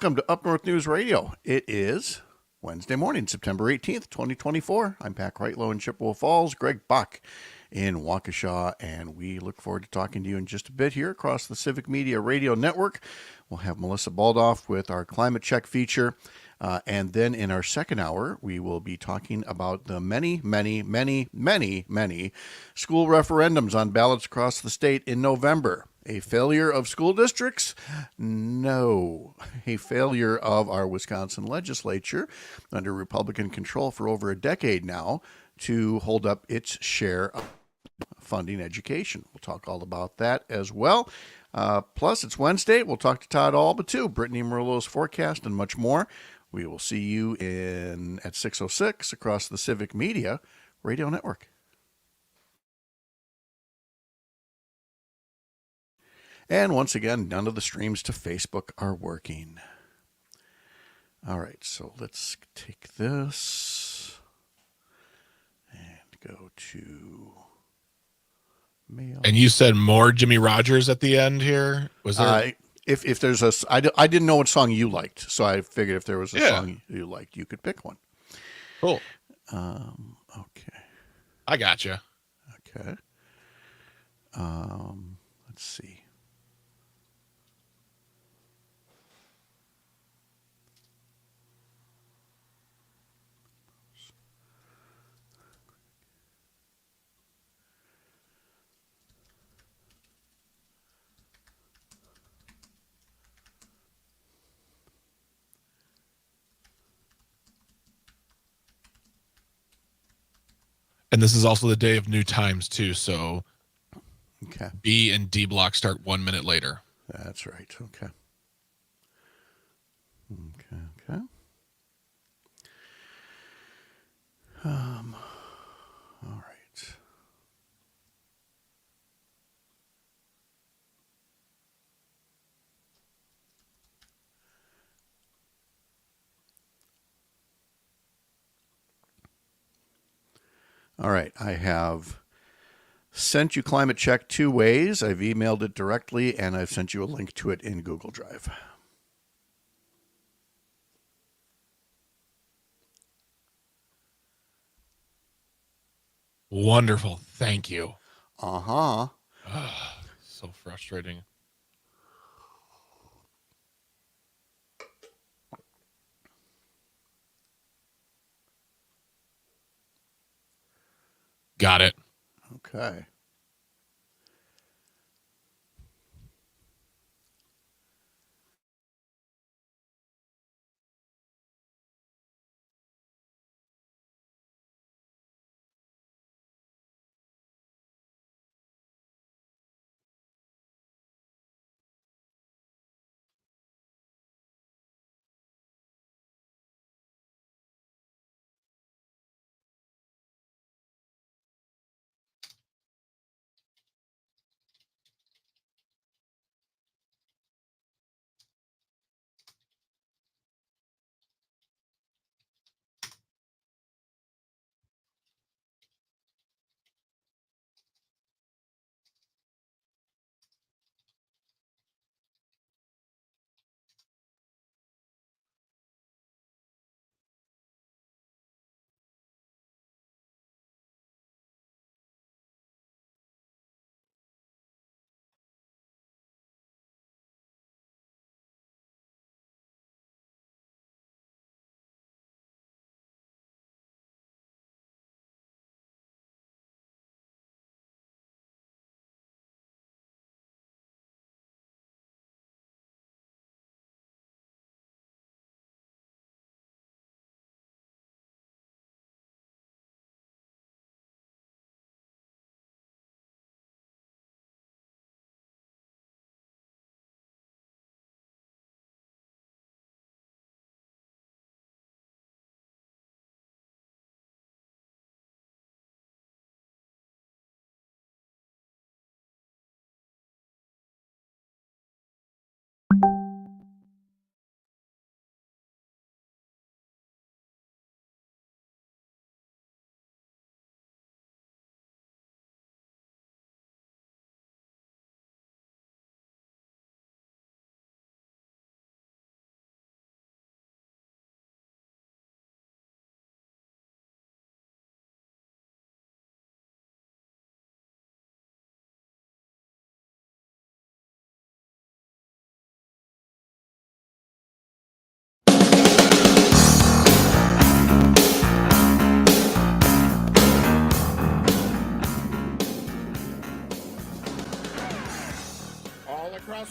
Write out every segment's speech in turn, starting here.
Welcome to UpNorthNews Radio. It is Wednesday morning, September 18th, 2024. I'm Pat Kreitlow in Chippewa Falls, Greg Bach in Waukesha, and we look forward to talking to you in just a bit here across the Civic Media Radio Network. We'll have Melissa Baldoff with our Climate Check feature. And then in our second hour, we will be talking about the many school referendums on ballots across the state in November. A failure of school districts? No. A failure of our Wisconsin legislature, under Republican control for over a decade now, to hold up its share of funding education. We'll talk all about that as well. Plus, it's Wednesday. We'll talk to Todd Alba, too, Brittany Murillo's forecast, and much more. We will see you at 6:06 across the Civic Media Radio Network. And once again, none of the streams to Facebook are working. All right, so let's take this and go to mail. And you said more Jimmy Rogers at the end here? Was there? If there's I didn't know what song you liked, so I figured if there was a song you liked, you could pick one. Cool. Okay. I gotcha. Okay. Let's see. And this is also the day of new times, too. So okay. B and D block start 1 minute later. That's right. Okay. Okay. All right. All right. I have sent you Climate Check 2 ways. I've emailed it directly, and I've sent you a link to it in Google Drive. Wonderful. Thank you. Uh-huh. So frustrating. Got it. Okay.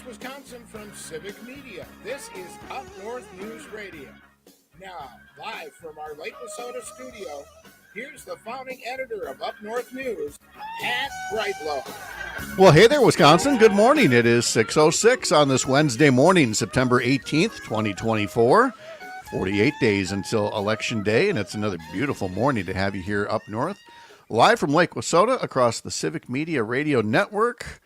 Wisconsin from Civic Media. This is Up North News Radio. Now, live from our Lake Wissota studio, here's the founding editor of Up North News, Pat Brightlow. Well, hey there, Wisconsin. Good morning. It is 6:06 on this Wednesday morning, September 18th, 2024. 48 days until Election Day, and it's another beautiful morning to have you here up north. Live from Lake Wissota across the Civic Media Radio Network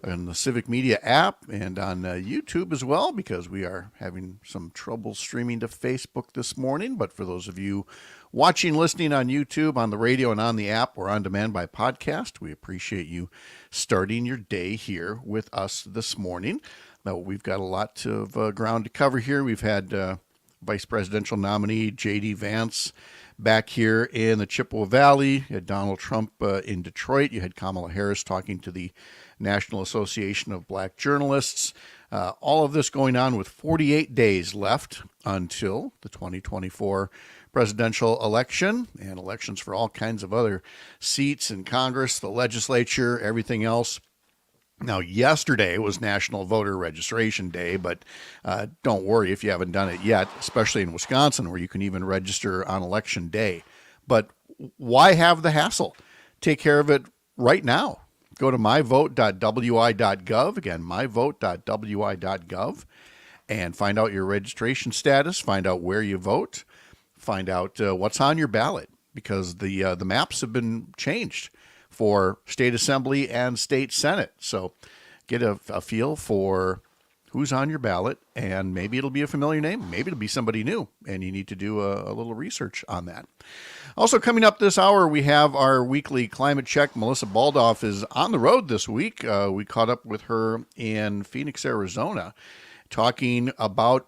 and the Civic Media app and on YouTube as well, because we are having some trouble streaming to Facebook this morning. But for those of you watching, listening on YouTube, on the radio, and on the app, or on demand by podcast, we appreciate you starting your day here with us this morning. Now, we've got a lot of ground to cover here. We've had Vice Presidential nominee J.D. Vance back here in the Chippewa Valley. You had Donald Trump in Detroit. You had Kamala Harris talking to the National Association of Black Journalists. All of this going on with 48 days left until the 2024 presidential election and elections for all kinds of other seats in Congress, the legislature, everything else. Now, yesterday was National Voter Registration Day, but don't worry if you haven't done it yet, especially in Wisconsin, where you can even register on Election Day. But why have the hassle? Take care of it right now. Go to myvote.wi.gov, again, myvote.wi.gov, and find out your registration status, find out where you vote, find out what's on your ballot, because the maps have been changed for state assembly and state senate. So get a feel for who's on your ballot, and maybe it'll be a familiar name. Maybe it'll be somebody new, and you need to do a little research on that. Also coming up this hour, we have our weekly climate check. Melissa Baldoff is on the road this week. We caught up with her in Phoenix, Arizona, talking about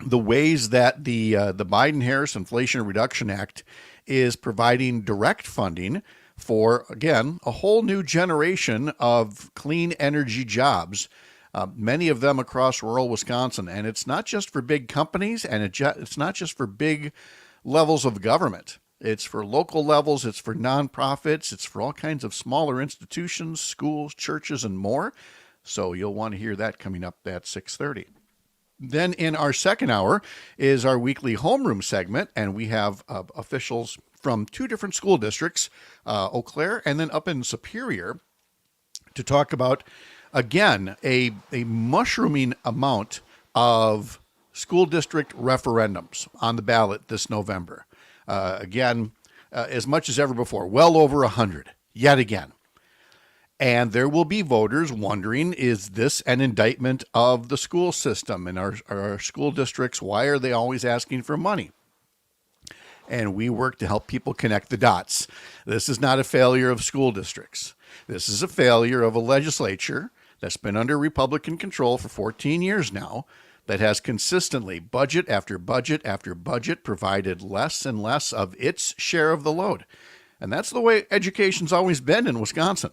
the ways that the Biden-Harris Inflation Reduction Act is providing direct funding for, again, a whole new generation of clean energy jobs, many of them across rural Wisconsin. And it's not just for big companies, and it's not just for big levels of government. It's for local levels, it's for nonprofits, it's for all kinds of smaller institutions, schools, churches, and more. So you'll want to hear that coming up at 6:30. Then in our second hour is our weekly homeroom segment, and we have officials from two different school districts, Eau Claire and then up in Superior, to talk about, again, a mushrooming amount of school district referendums on the ballot this November. Again, as much as ever before, well over 100, yet again. And there will be voters wondering, is this an indictment of the school system and our school districts? Why are they always asking for money? And we work to help people connect the dots. This is not a failure of school districts. This is a failure of a legislature that's been under Republican control for 14 years now, that has consistently, budget after budget after budget, provided less and less of its share of the load. And that's the way education's always been in Wisconsin.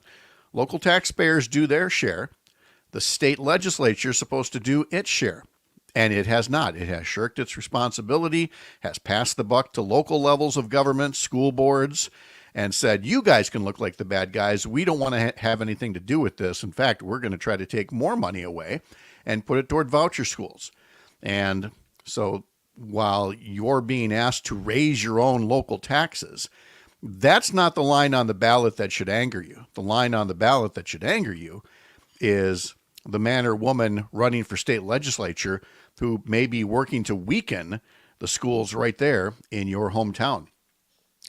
Local taxpayers do their share. The state legislature is supposed to do its share. And it has not. It has shirked its responsibility, has passed the buck to local levels of government, school boards, and said, you guys can look like the bad guys. We don't want to have anything to do with this. In fact, we're going to try to take more money away and put it toward voucher schools. And so while you're being asked to raise your own local taxes, that's not the line on the ballot that should anger you. The line on the ballot that should anger you is the man or woman running for state legislature who may be working to weaken the schools right there in your hometown.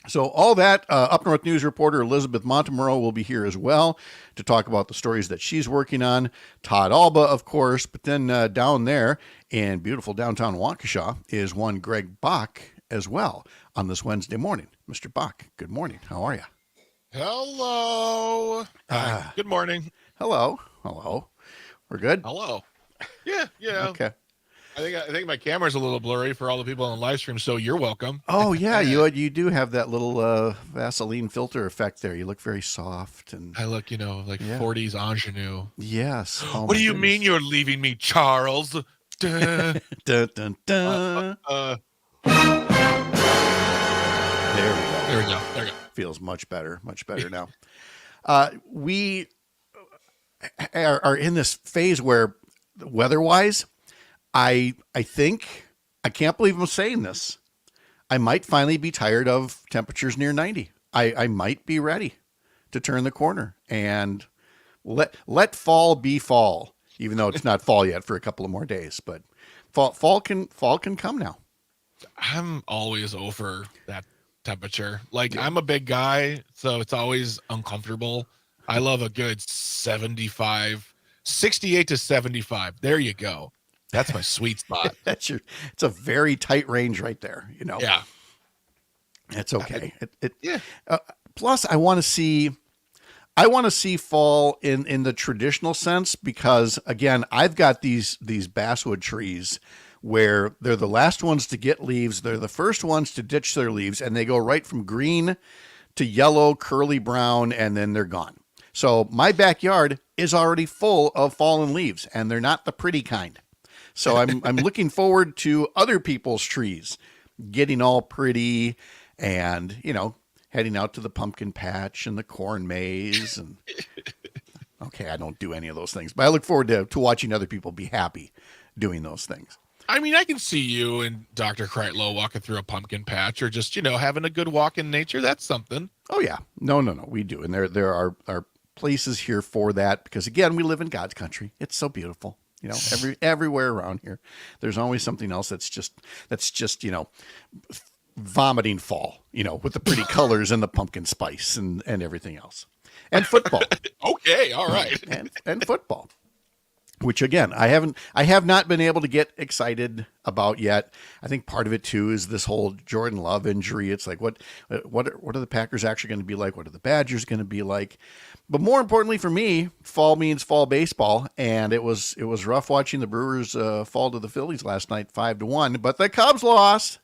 So all that, Up North News reporter Elizabeth Montemurro will be here as well to talk about the stories that she's working on. Todd Alba, of course, but then down there in beautiful downtown Waukesha is one Greg Bach as well on this Wednesday morning. Mr. Bach, good morning. How are you? Hello. Hi. Good morning. Hello. Hello. We're good? Hello. Yeah. Okay. I think my camera's a little blurry for all the people on the live stream, so you're welcome. Oh, yeah, you do have that little Vaseline filter effect there. You look very soft. And I look, like 40s ingenue. Yes. Oh, what do you mean you're leaving me, Charles? Dun, dun, dun. There we go. Feels much better now. We are in this phase where weather-wise, I think, I can't believe I'm saying this, I might finally be tired of temperatures near 90. I might be ready to turn the corner and let fall be fall, even though it's not fall yet for a couple of more days. But fall can come now. I'm always over that temperature. Like, I'm a big guy, so it's always uncomfortable. I love a good 68 to 75. There you go. That's my sweet spot. It's a very tight range right there. Yeah. It's okay. Yeah. Plus, I want to see fall in the traditional sense, because again, I've got these basswood trees where they're the last ones to get leaves. They're the first ones to ditch their leaves, and they go right from green to yellow, curly brown, and then they're gone. So my backyard is already full of fallen leaves, and they're not the pretty kind. So I'm looking forward to other people's trees getting all pretty and, heading out to the pumpkin patch and the corn maze. And okay, I don't do any of those things, but I look forward to watching other people be happy doing those things. I mean, I can see you and Dr. Kreitlow walking through a pumpkin patch, or just, having a good walk in nature. That's something. Oh yeah. No, we do. And there are places here for that, because again, we live in God's country. It's so beautiful. Everywhere around here, there's always something else that's just vomiting fall, with the pretty colors and the pumpkin spice and everything else, and football. Okay. All right. and football, which again, I have not been able to get excited about yet. I think part of it too is this whole Jordan Love injury. It's like, what are the Packers actually going to be like? What are the Badgers going to be like? But more importantly for me, fall means fall baseball, and it was rough watching the Brewers fall to the Phillies last night, 5-1. But the Cubs lost,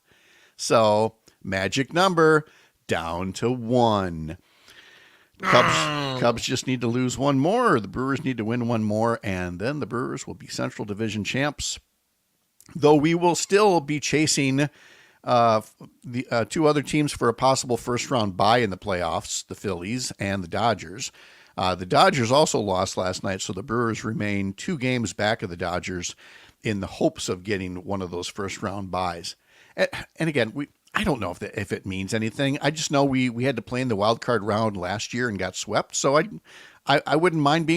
so magic number down to 1. Cubs just need to lose one more, or the Brewers need to win one more, and then the Brewers will be Central Division champs. Though we will still be chasing the two other teams for a possible first-round bye in the playoffs, the Phillies and the Dodgers. The Dodgers also lost last night, so the Brewers remain 2 games back of the Dodgers in the hopes of getting one of those first-round byes. And again, I don't know if it means anything. I just know we had to play in the wild card round last year and got swept, so I wouldn't mind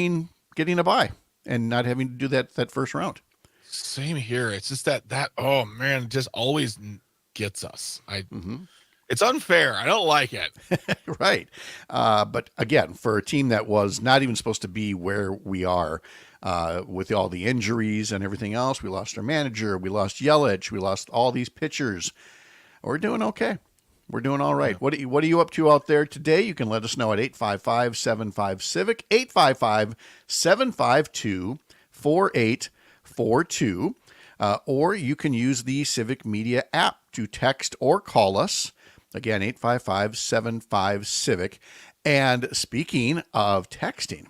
getting a bye and not having to do that first round. Same here. It's just that oh man, just always gets us. It's unfair. I don't like it. Right. But again, for a team that was not even supposed to be where we are, with all the injuries and everything else, we lost our manager, we lost Yelich, we lost all these pitchers. We're doing okay. We're doing all right. Yeah. What are you up to out there today? You can let us know at 855-75-CIVIC, 855-752-4842. Or you can use the Civic Media app to text or call us. Again, 855-75-CIVIC. And speaking of texting,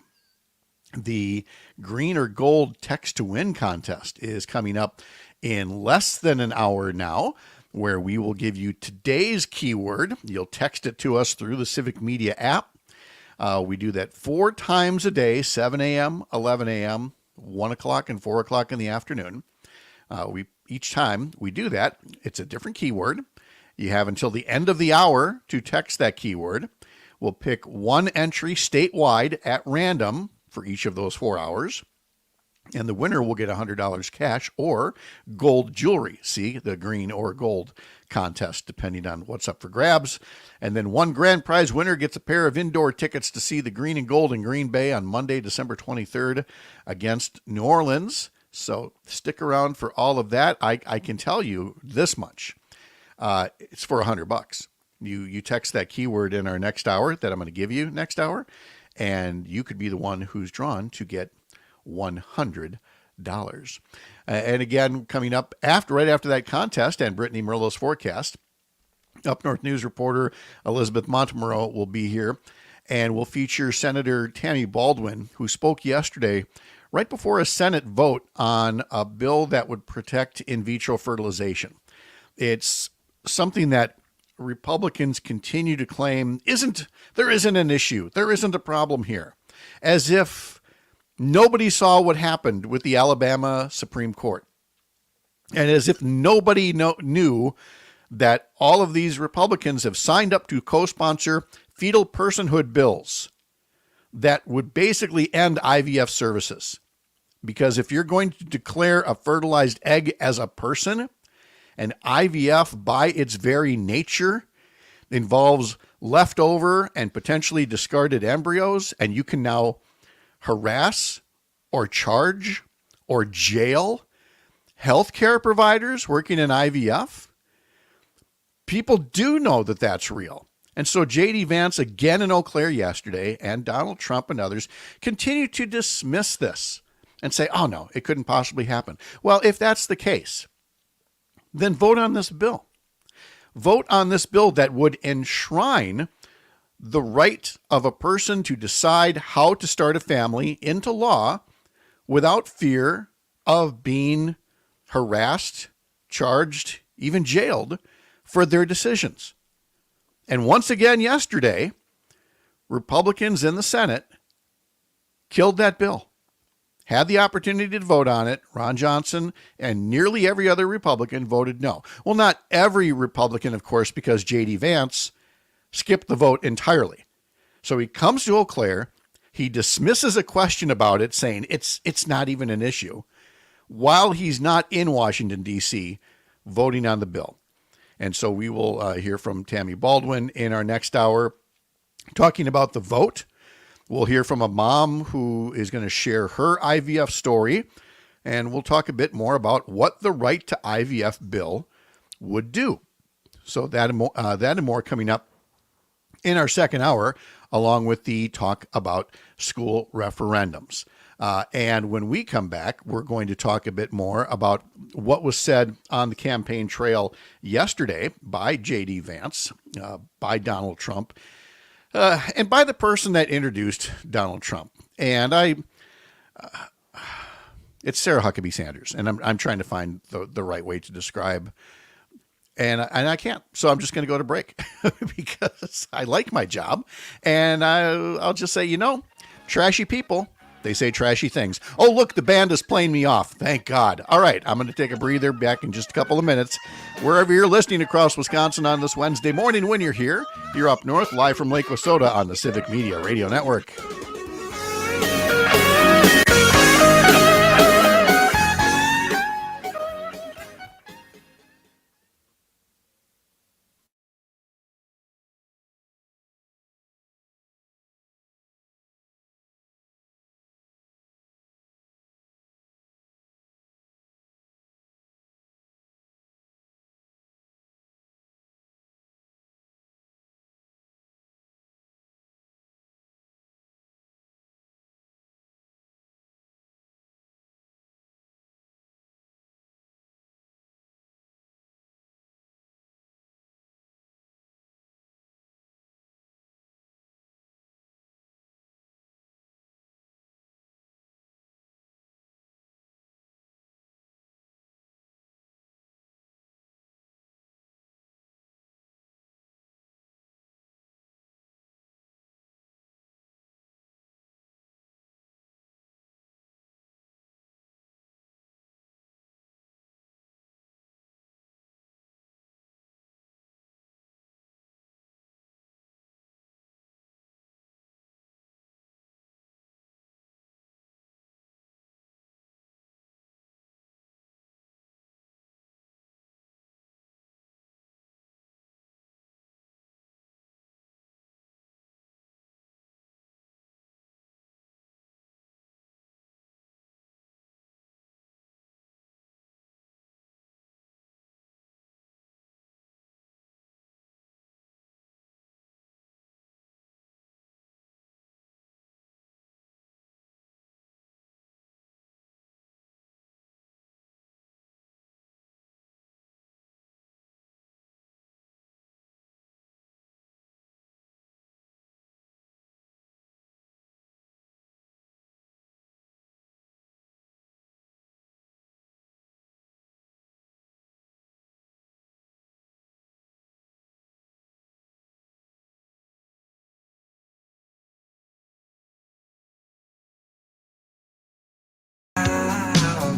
the green or gold text to win contest is coming up in less than an hour now, where we will give you today's keyword. You'll text it to us through the Civic Media app. We do that 4 times a day, 7 a.m., 11 a.m., 1 o'clock, and 4 o'clock in the afternoon. Each time we do that, it's a different keyword. You have until the end of the hour to text that keyword. We'll pick one entry statewide at random for each of those 4 hours. And the winner will get $100 cash or gold jewelry. See, the green or gold contest, depending on what's up for grabs. And then one grand prize winner gets a pair of indoor tickets to see the green and gold in Green Bay on Monday, December 23rd against New Orleans. So stick around for all of that. I can tell you this much. It's for $100. You text that keyword in our next hour that I'm going to give you next hour, and you could be the one who's drawn to get $100. And again, coming up right after that contest and Brittany Merlo's forecast, Up North News reporter Elizabeth Montemurro will be here, and we'll feature Senator Tammy Baldwin, who spoke yesterday right before a Senate vote on a bill that would protect in vitro fertilization. It's something that Republicans continue to claim there isn't an issue. There isn't a problem here. As if nobody saw what happened with the Alabama Supreme Court. And as if nobody knew that all of these Republicans have signed up to co-sponsor fetal personhood bills that would basically end IVF services. Because if you're going to declare a fertilized egg as a person, and IVF by its very nature involves leftover and potentially discarded embryos, and you can now harass or charge or jail healthcare providers working in IVF, people do know that that's real. And so J.D. Vance again in Eau Claire yesterday, and Donald Trump and others continue to dismiss this and say, oh no, it couldn't possibly happen. Well, if that's the case, then vote on this bill. Vote on this bill that would enshrine the right of a person to decide how to start a family into law without fear of being harassed, charged, even jailed for their decisions. And once again yesterday, Republicans in the Senate killed that bill. Had the opportunity to vote on it. Ron Johnson and nearly every other Republican voted no. Well, not every Republican, of course, because J.D. Vance skipped the vote entirely. So he comes to Eau Claire. He dismisses a question about it, saying it's not even an issue, while he's not in Washington, D.C., voting on the bill. And so we will hear from Tammy Baldwin in our next hour talking about the vote. We'll hear from a mom who is going to share her IVF story, and we'll talk a bit more about what the right to IVF bill would do. So that and more coming up in our second hour, along with the talk about school referendums. And when we come back, we're going to talk a bit more about what was said on the campaign trail yesterday by J.D. Vance, by Donald Trump, and by the person that introduced Donald Trump. And it's Sarah Huckabee Sanders, and I'm trying to find the right way to describe, and I can't. So I'm just going to go to break because I like my job, and I'll just say, trashy people, they say trashy things. Oh, look, the band is playing me off. Thank God. All right, I'm going to take a breather. Back in just a couple of minutes. Wherever you're listening across Wisconsin on this Wednesday morning, when you're here, you're up north, live from Lake Wissota on the Civic Media Radio Network.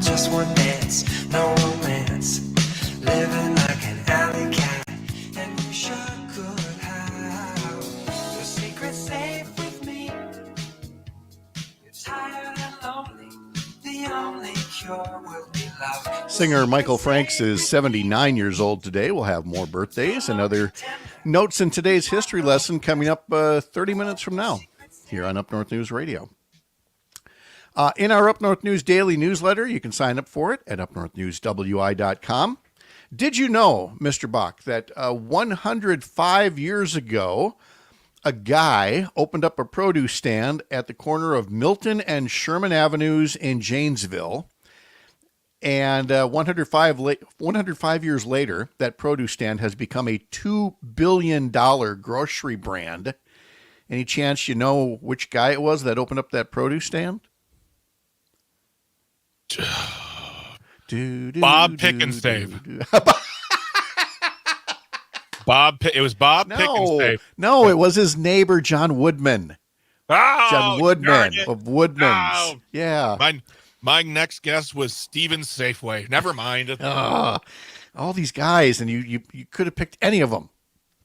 just one dance, no romance. Living like an alley cat, and you sure could have your secret safe with me. You're tired and lonely, the only cure will be love. Singer Michael Franks is 79 years old today. We'll have more birthdays and other notes in today's history lesson coming up 30 minutes from now here on Up North News Radio. In our Up North News daily newsletter, you can sign up for it at upnorthnewswi.com. Did you know, Mr. Bach, that 105 years ago, a guy opened up a produce stand at the corner of Milton and Sherman Avenues in Janesville? And 105 years later, that produce stand has become a $2 billion grocery brand. Any chance you know which guy it was that opened up that produce stand? Bob Pickensave. It was Bob Pickensave. No, it was his neighbor, John Woodman. Oh, John Woodman of Woodman's. Oh. Yeah. My next guess was Steven Safeway. Never mind. All these guys, and you could have picked any of them,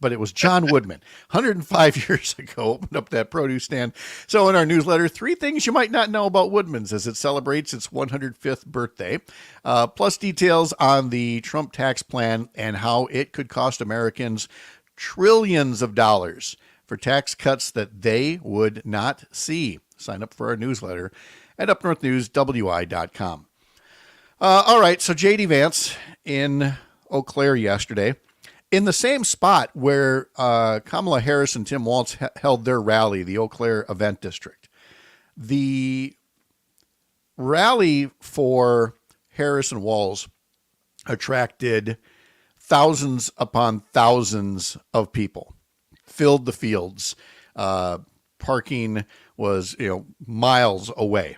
but it was John Woodman. 105 years ago, opened up that produce stand. So in our newsletter, 3 things you might not know about Woodman's as it celebrates its 105th birthday, plus details on the Trump tax plan and how it could cost Americans trillions of dollars for tax cuts that they would not see. Sign up for our newsletter at upnorthnewswi.com. All right, so J.D. Vance in Eau Claire yesterday, in the same spot where Kamala Harris and Tim Walz held their rally, the Eau Claire Event District. The rally for Harris and Walz attracted thousands upon thousands of people, filled the fields. Parking was, miles away.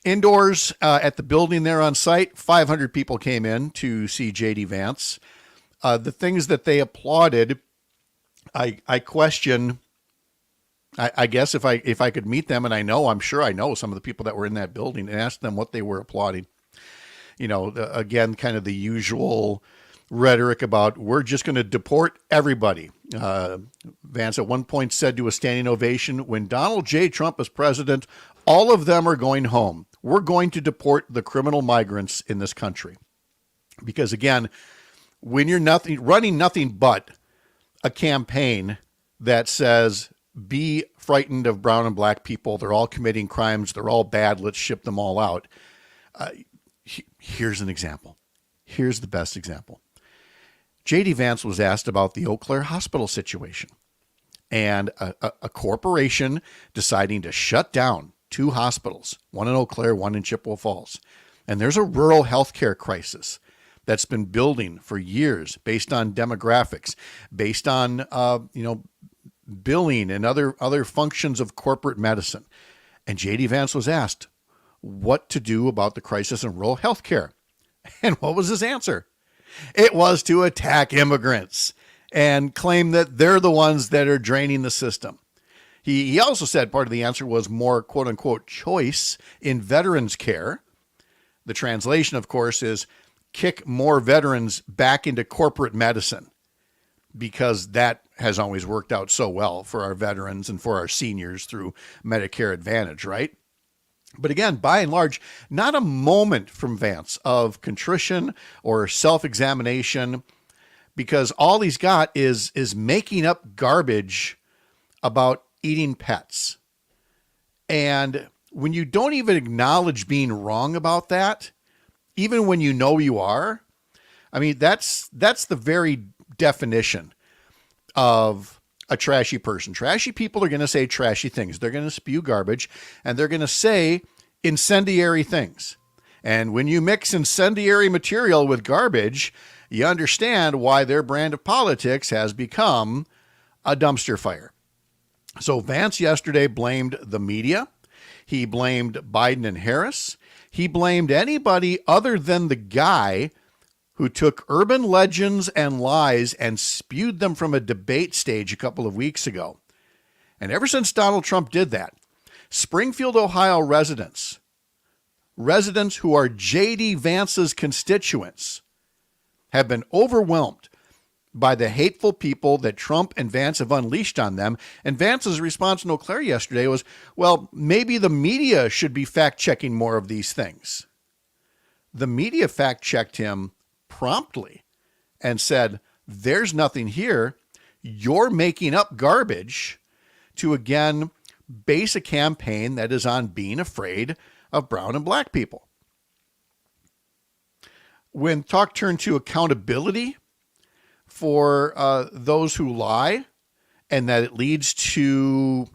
Indoors at the building there on site, 500 people came in to see J.D. Vance. The things that they applauded, I question. I guess if I could meet them, and I'm sure I know some of the people that were in that building, and ask them what they were applauding. Again, kind of the usual rhetoric about we're just going to deport everybody. Vance at one point said to a standing ovation, "When Donald J. Trump is president, all of them are going home. We're going to deport the criminal migrants in this country." Because again, when you're running nothing but a campaign that says, be frightened of brown and black people, they're all committing crimes, they're all bad, let's ship them all out. Here's an example. Here's the best example. J.D. Vance was asked about the Eau Claire hospital situation and a corporation deciding to shut down 2 hospitals, one in Eau Claire, one in Chippewa Falls. And there's a rural healthcare crisis that's been building for years based on demographics, based on, billing and other functions of corporate medicine. And J.D. Vance was asked what to do about the crisis in rural healthcare. And what was his answer? It was to attack immigrants and claim that they're the ones that are draining the system. He also said part of the answer was more quote unquote choice in veterans care. The translation, of course, is kick more veterans back into corporate medicine, because that has always worked out so well for our veterans and for our seniors through Medicare Advantage, right? But again, by and large, not a moment from Vance of contrition or self-examination, because all he's got is making up garbage about eating pets. And when you don't even acknowledge being wrong about that, even when you know you are, I mean, that's the very definition of a trashy person. Trashy people are going to say trashy things. They're going to spew garbage, and they're going to say incendiary things. And when you mix incendiary material with garbage, you understand why their brand of politics has become a dumpster fire. So Vance yesterday blamed the media. He blamed Biden and Harris. He blamed anybody other than the guy who took urban legends and lies and spewed them from a debate stage a couple of weeks ago. And ever since Donald Trump did that, Springfield, Ohio residents residents who are J.D. Vance's constituents have been overwhelmed by the hateful people that Trump and Vance have unleashed on them. And Vance's response in Eau Claire yesterday was, well, maybe the media should be fact-checking more of these things. The media fact-checked him promptly and said, there's nothing here. You're making up garbage to, again, base a campaign that is on being afraid of brown and black people. When talk turned to accountability for those who lie and that it leads to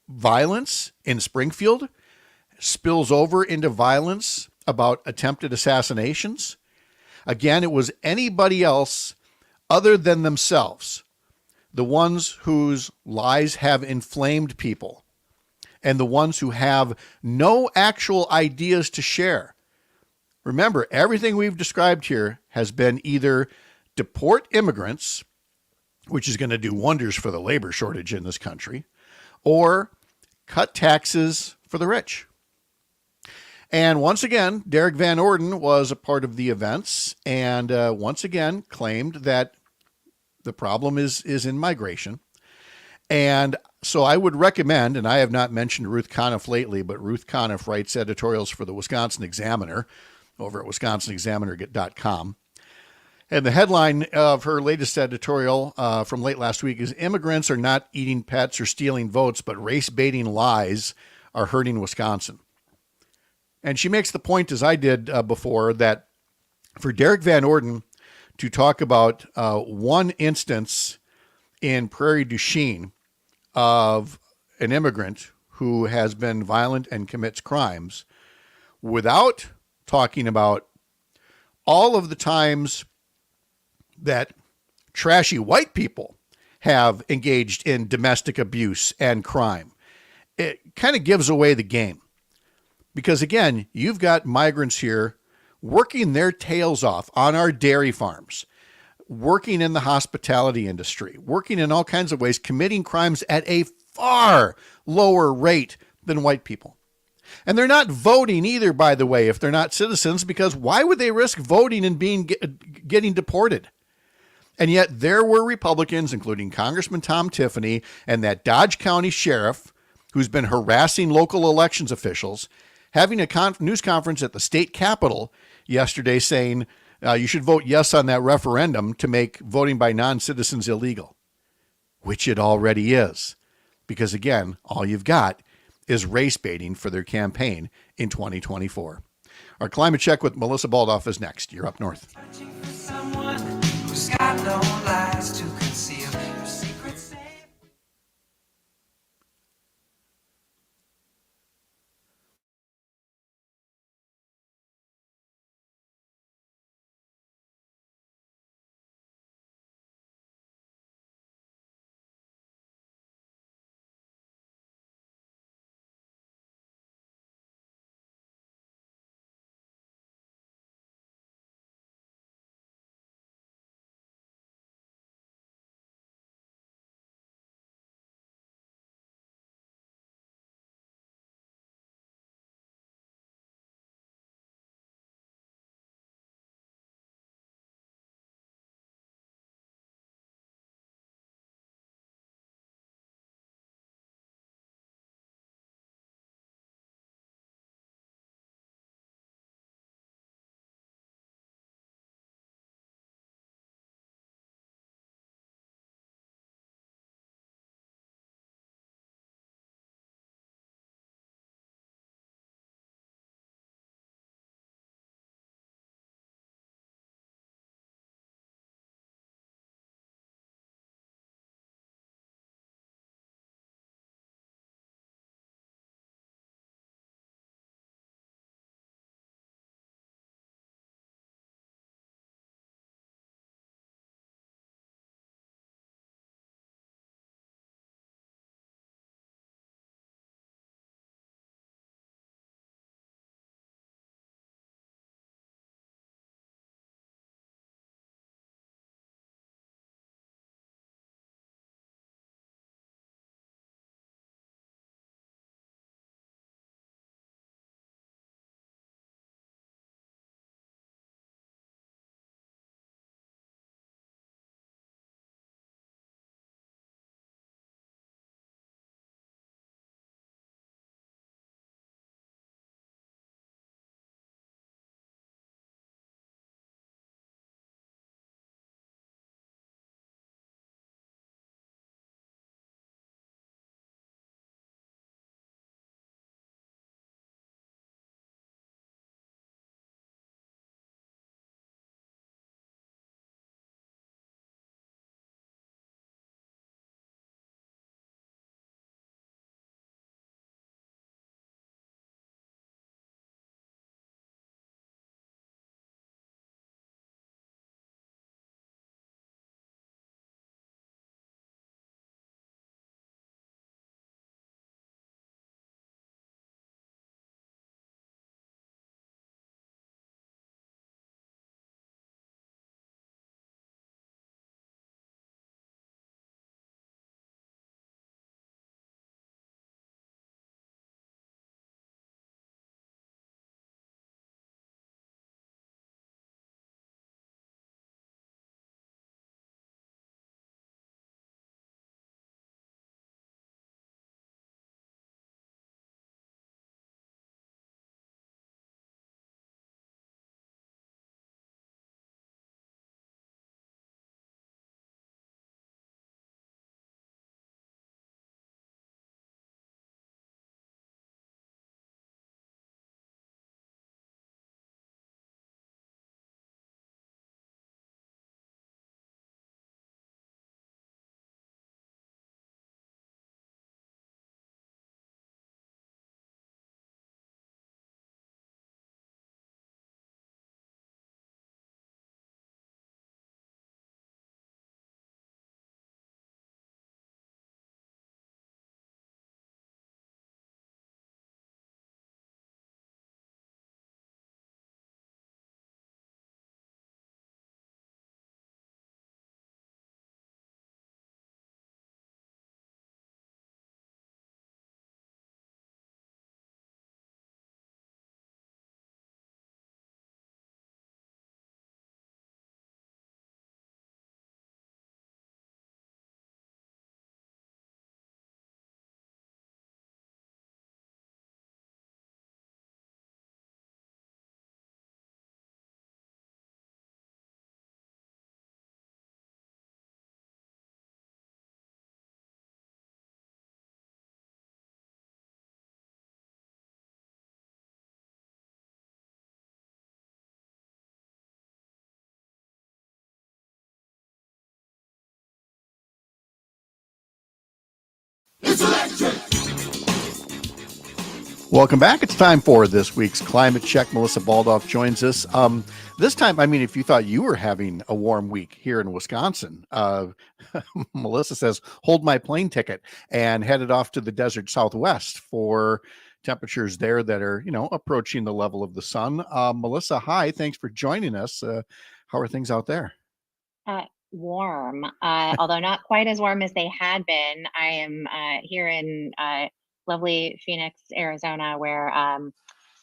violence in Springfield, spills over into violence about attempted assassinations, again, it was anybody else other than themselves, the ones whose lies have inflamed people and the ones who have no actual ideas to share. Remember, everything we've described here has been either deport immigrants, which is going to do wonders for the labor shortage in this country, or cut taxes for the rich. And once again, Derek Van Orden was a part of the events and once again claimed that the problem is in migration. And so I would recommend, and I have not mentioned Ruth Conniff lately, but Ruth Conniff writes editorials for the Wisconsin Examiner over at wisconsinexaminer.com. And the headline of her latest editorial from late last week is Immigrants Are Not Eating Pets or Stealing Votes, but Race-Baiting Lies Are Hurting Wisconsin. And she makes the point, as I did before, that for Derek Van Orden to talk about one instance in Prairie du Chien of an immigrant who has been violent and commits crimes without talking about all of the times that trashy white people have engaged in domestic abuse and crime, it kind of gives away the game. Because again, you've got migrants here working their tails off on our dairy farms, working in the hospitality industry, working in all kinds of ways, committing crimes at a far lower rate than white people. And they're not voting either, by the way, if they're not citizens, because why would they risk voting and getting deported? And yet there were Republicans, including Congressman Tom Tiffany and that Dodge County sheriff who's been harassing local elections officials, having a news conference at the state capitol yesterday saying you should vote yes on that referendum to make voting by non-citizens illegal, which it already is. Because again, all you've got is race baiting for their campaign in 2024. Our climate check with Melissa Baldoff is next. You're up north. Searching for someone who's got no lies to conceal. Your secrets Welcome back. It's time for this week's Climate Check. Melissa Baldoff joins us. This time, I mean, if you thought you were having a warm week here in Wisconsin, Melissa says, hold my plane ticket, and headed off to the desert Southwest for temperatures there that are, approaching the level of the sun. Melissa, hi. Thanks for joining us. How are things out there? Warm, although not quite as warm as they had been. I am here in lovely Phoenix, Arizona, where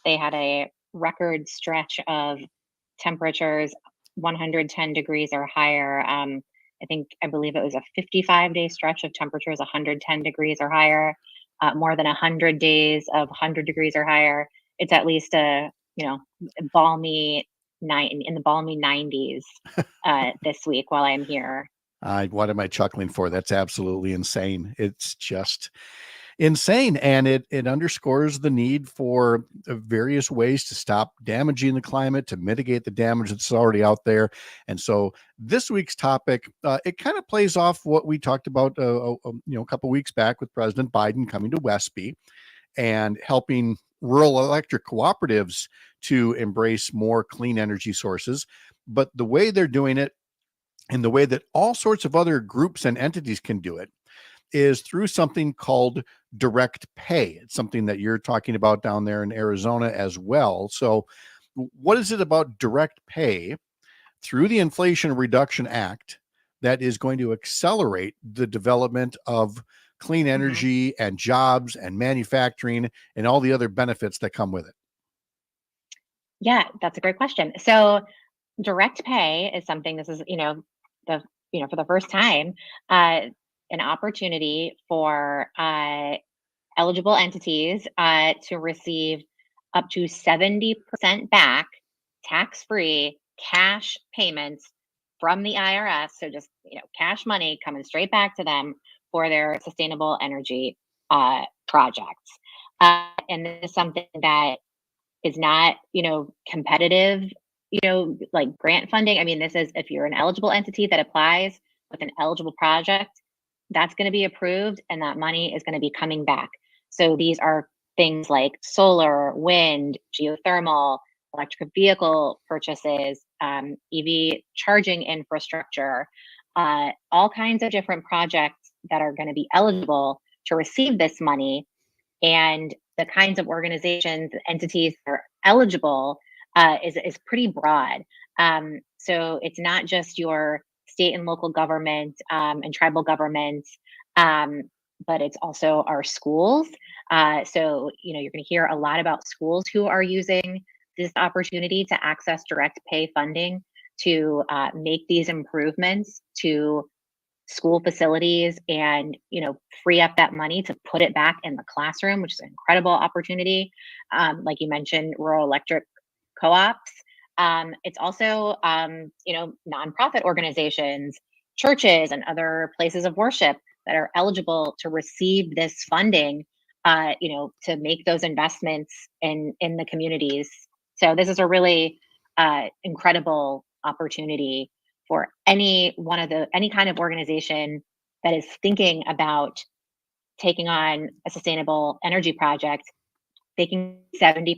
they had a record stretch of temperatures 110 degrees or higher. I believe it was a 55-day stretch of temperatures 110 degrees or higher, more than 100 days of 100 degrees or higher. It's at least a balmy night in the balmy 90s this week while I'm here. What am I chuckling for? That's absolutely insane. It's just insane. And it underscores the need for various ways to stop damaging the climate, to mitigate the damage that's already out there. And so this week's topic, it kind of plays off what we talked about, a couple weeks back with President Biden coming to Westby and helping rural electric cooperatives to embrace more clean energy sources. But the way they're doing it, and the way that all sorts of other groups and entities can do it, is through something called direct pay. It's something that you're talking about down there in Arizona as well. So what is it about direct pay through the Inflation Reduction Act that is going to accelerate the development of clean energy and jobs and manufacturing and all the other benefits that come with it? Yeah, that's a great question. So direct pay is something, this is, for the first time, an opportunity for eligible entities to receive up to 70% back tax-free cash payments from the IRS. So just, cash money coming straight back to them for their sustainable energy projects. And this is something that is not, competitive, like grant funding. I mean, this is, if you're an eligible entity that applies with an eligible project, that's going to be approved and that money is going to be coming back. So these are things like solar, wind, geothermal, electric vehicle purchases, EV charging infrastructure, all kinds of different projects that are going to be eligible to receive this money. And the kinds of organizations, entities that are eligible is pretty broad. So it's not just your state and local government and tribal governments, but it's also our schools. So, you're going to hear a lot about schools who are using this opportunity to access direct pay funding to make these improvements to school facilities and, free up that money to put it back in the classroom, which is an incredible opportunity. Like you mentioned, rural electric co-ops. It's also, nonprofit organizations, churches, and other places of worship that are eligible to receive this funding, to make those investments in the communities. So this is a really incredible opportunity for any kind of organization that is thinking about taking on a sustainable energy project, taking 70%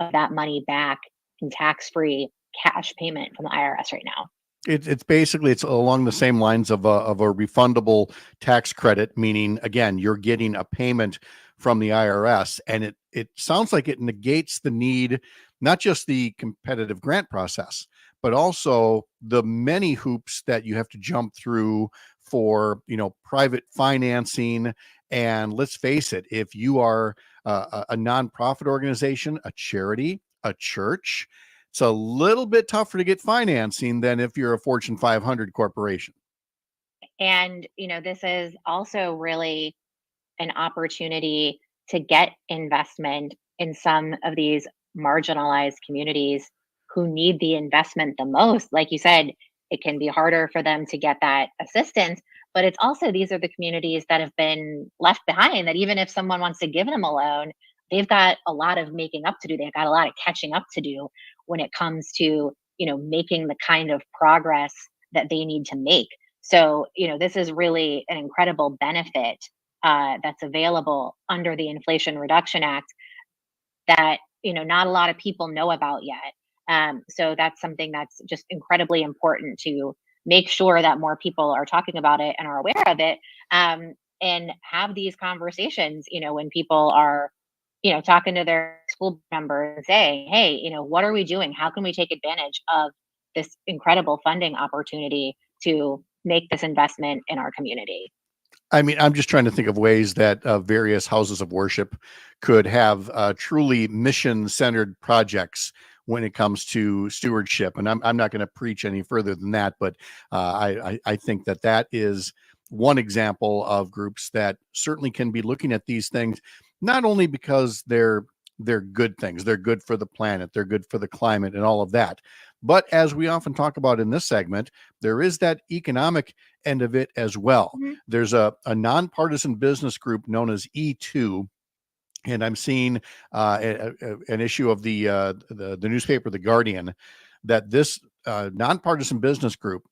of that money back in tax-free cash payment from the IRS right now. It's basically, it's along the same lines of a refundable tax credit, meaning, again, you're getting a payment from the IRS, and it sounds like it negates the need, not just the competitive grant process, but also the many hoops that you have to jump through for, private financing. And let's face it, if you are a nonprofit organization, a charity, a church, it's a little bit tougher to get financing than if you're a Fortune 500 corporation. And, this is also really an opportunity to get investment in some of these marginalized communities who need the investment the most. Like you said, it can be harder for them to get that assistance, but it's also, these are the communities that have been left behind, that even if someone wants to give them a loan, they've got a lot of making up to do. They've got a lot of catching up to do when it comes to, making the kind of progress that they need to make. So, this is really an incredible benefit that's available under the Inflation Reduction Act that not a lot of people know about yet. So that's something that's just incredibly important to make sure that more people are talking about it and are aware of it, and have these conversations. When people are talking to their school members and saying, hey, what are we doing? How can we take advantage of this incredible funding opportunity to make this investment in our community? I mean, I'm just trying to think of ways that various houses of worship could have truly mission-centered projects when it comes to stewardship. And I'm not going to preach any further than that, but I think that is one example of groups that certainly can be looking at these things, not only because they're good things, they're good for the planet, they're good for the climate and all of that, but as we often talk about in this segment, there is that economic end of it as well. Mhm. There's a nonpartisan business group known as E2, and I'm seeing an issue of the newspaper The Guardian, that this nonpartisan business group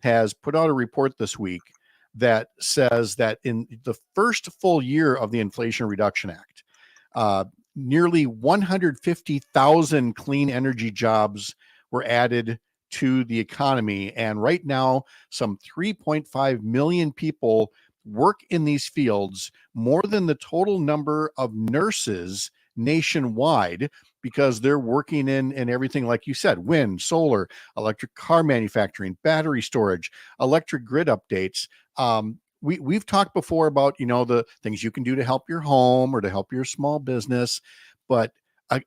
has put out a report this week that says that in the first full year of the Inflation Reduction Act, nearly 150,000 clean energy jobs were added to the economy. And right now, some 3.5 million people work in these fields, more than the total number of nurses nationwide, because they're working in everything, like you said, wind, solar, electric car manufacturing, battery storage, electric grid updates. We've talked before about, the things you can do to help your home or to help your small business. But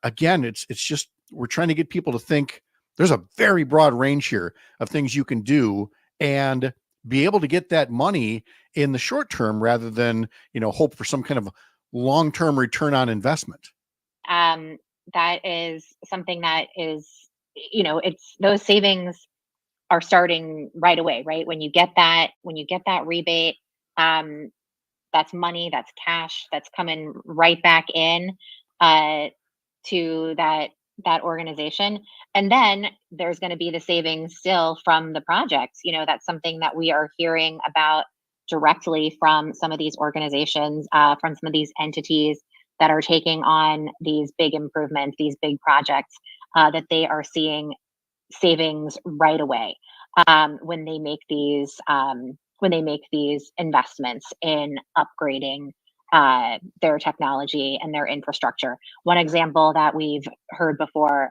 again, it's just, we're trying to get people to think there's a very broad range here of things you can do and be able to get that money in the short term rather than, hope for some kind of long-term return on investment. That is something that is, it's those savings are starting right away, right? When you get that rebate, that's money, that's cash, that's coming right back in to that organization. And then there's going to be the savings still from the projects. That's something that we are hearing about directly from some of these organizations, from some of these entities that are taking on these big improvements, these big projects, that they are seeing savings right away when they make these investments in upgrading their technology and their infrastructure. One example that we've heard before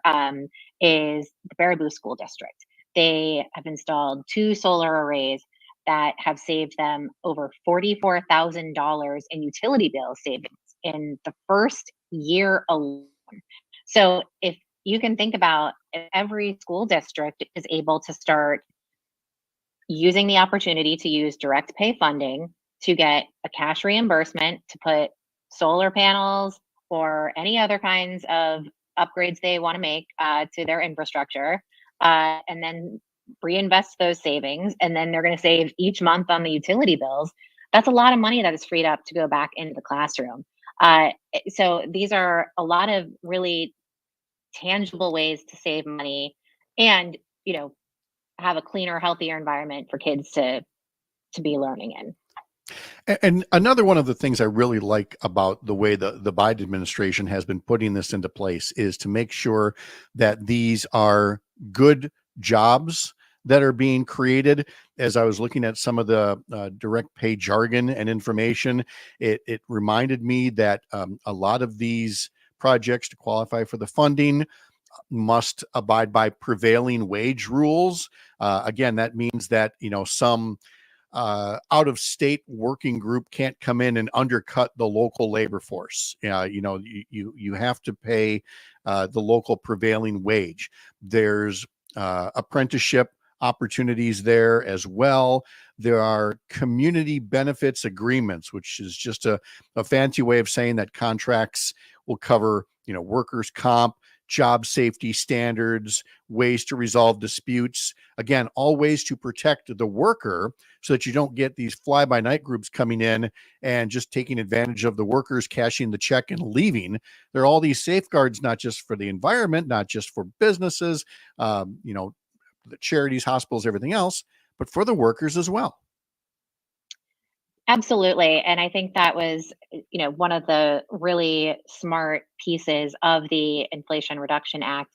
is the Baraboo School District. They have installed 2 solar arrays that have saved them over $44,000 in utility bill savings in the first year alone. So if you can think about, if every school district is able to start using the opportunity to use direct pay funding to get a cash reimbursement to put solar panels or any other kinds of upgrades they want to make to their infrastructure, and then reinvest those savings, and then they're going to save each month on the utility bills. That's a lot of money that is freed up to go back into the classroom. So these are a lot of really tangible ways to save money and have a cleaner, healthier environment for kids to be learning in. And another one of the things I really like about the way the Biden administration has been putting this into place is to make sure that these are good jobs that are being created. As I was looking at some of the direct pay jargon and information, it reminded me that a lot of these projects, to qualify for the funding, must abide by prevailing wage rules. Again, that means that some out of state working group can't come in and undercut the local labor force. You have to pay the local prevailing wage. There's apprenticeship opportunities there as well. There are community benefits agreements, which is just a fancy way of saying that contracts will cover workers' comp, job safety standards, ways to resolve disputes. Again, all ways to protect the worker so that you don't get these fly-by-night groups coming in and just taking advantage of the workers, cashing the check and leaving. There are all these safeguards, not just for the environment, not just for businesses, the charities, hospitals, everything else, but for the workers as well. Absolutely. And I think that was, one of the really smart pieces of the Inflation Reduction Act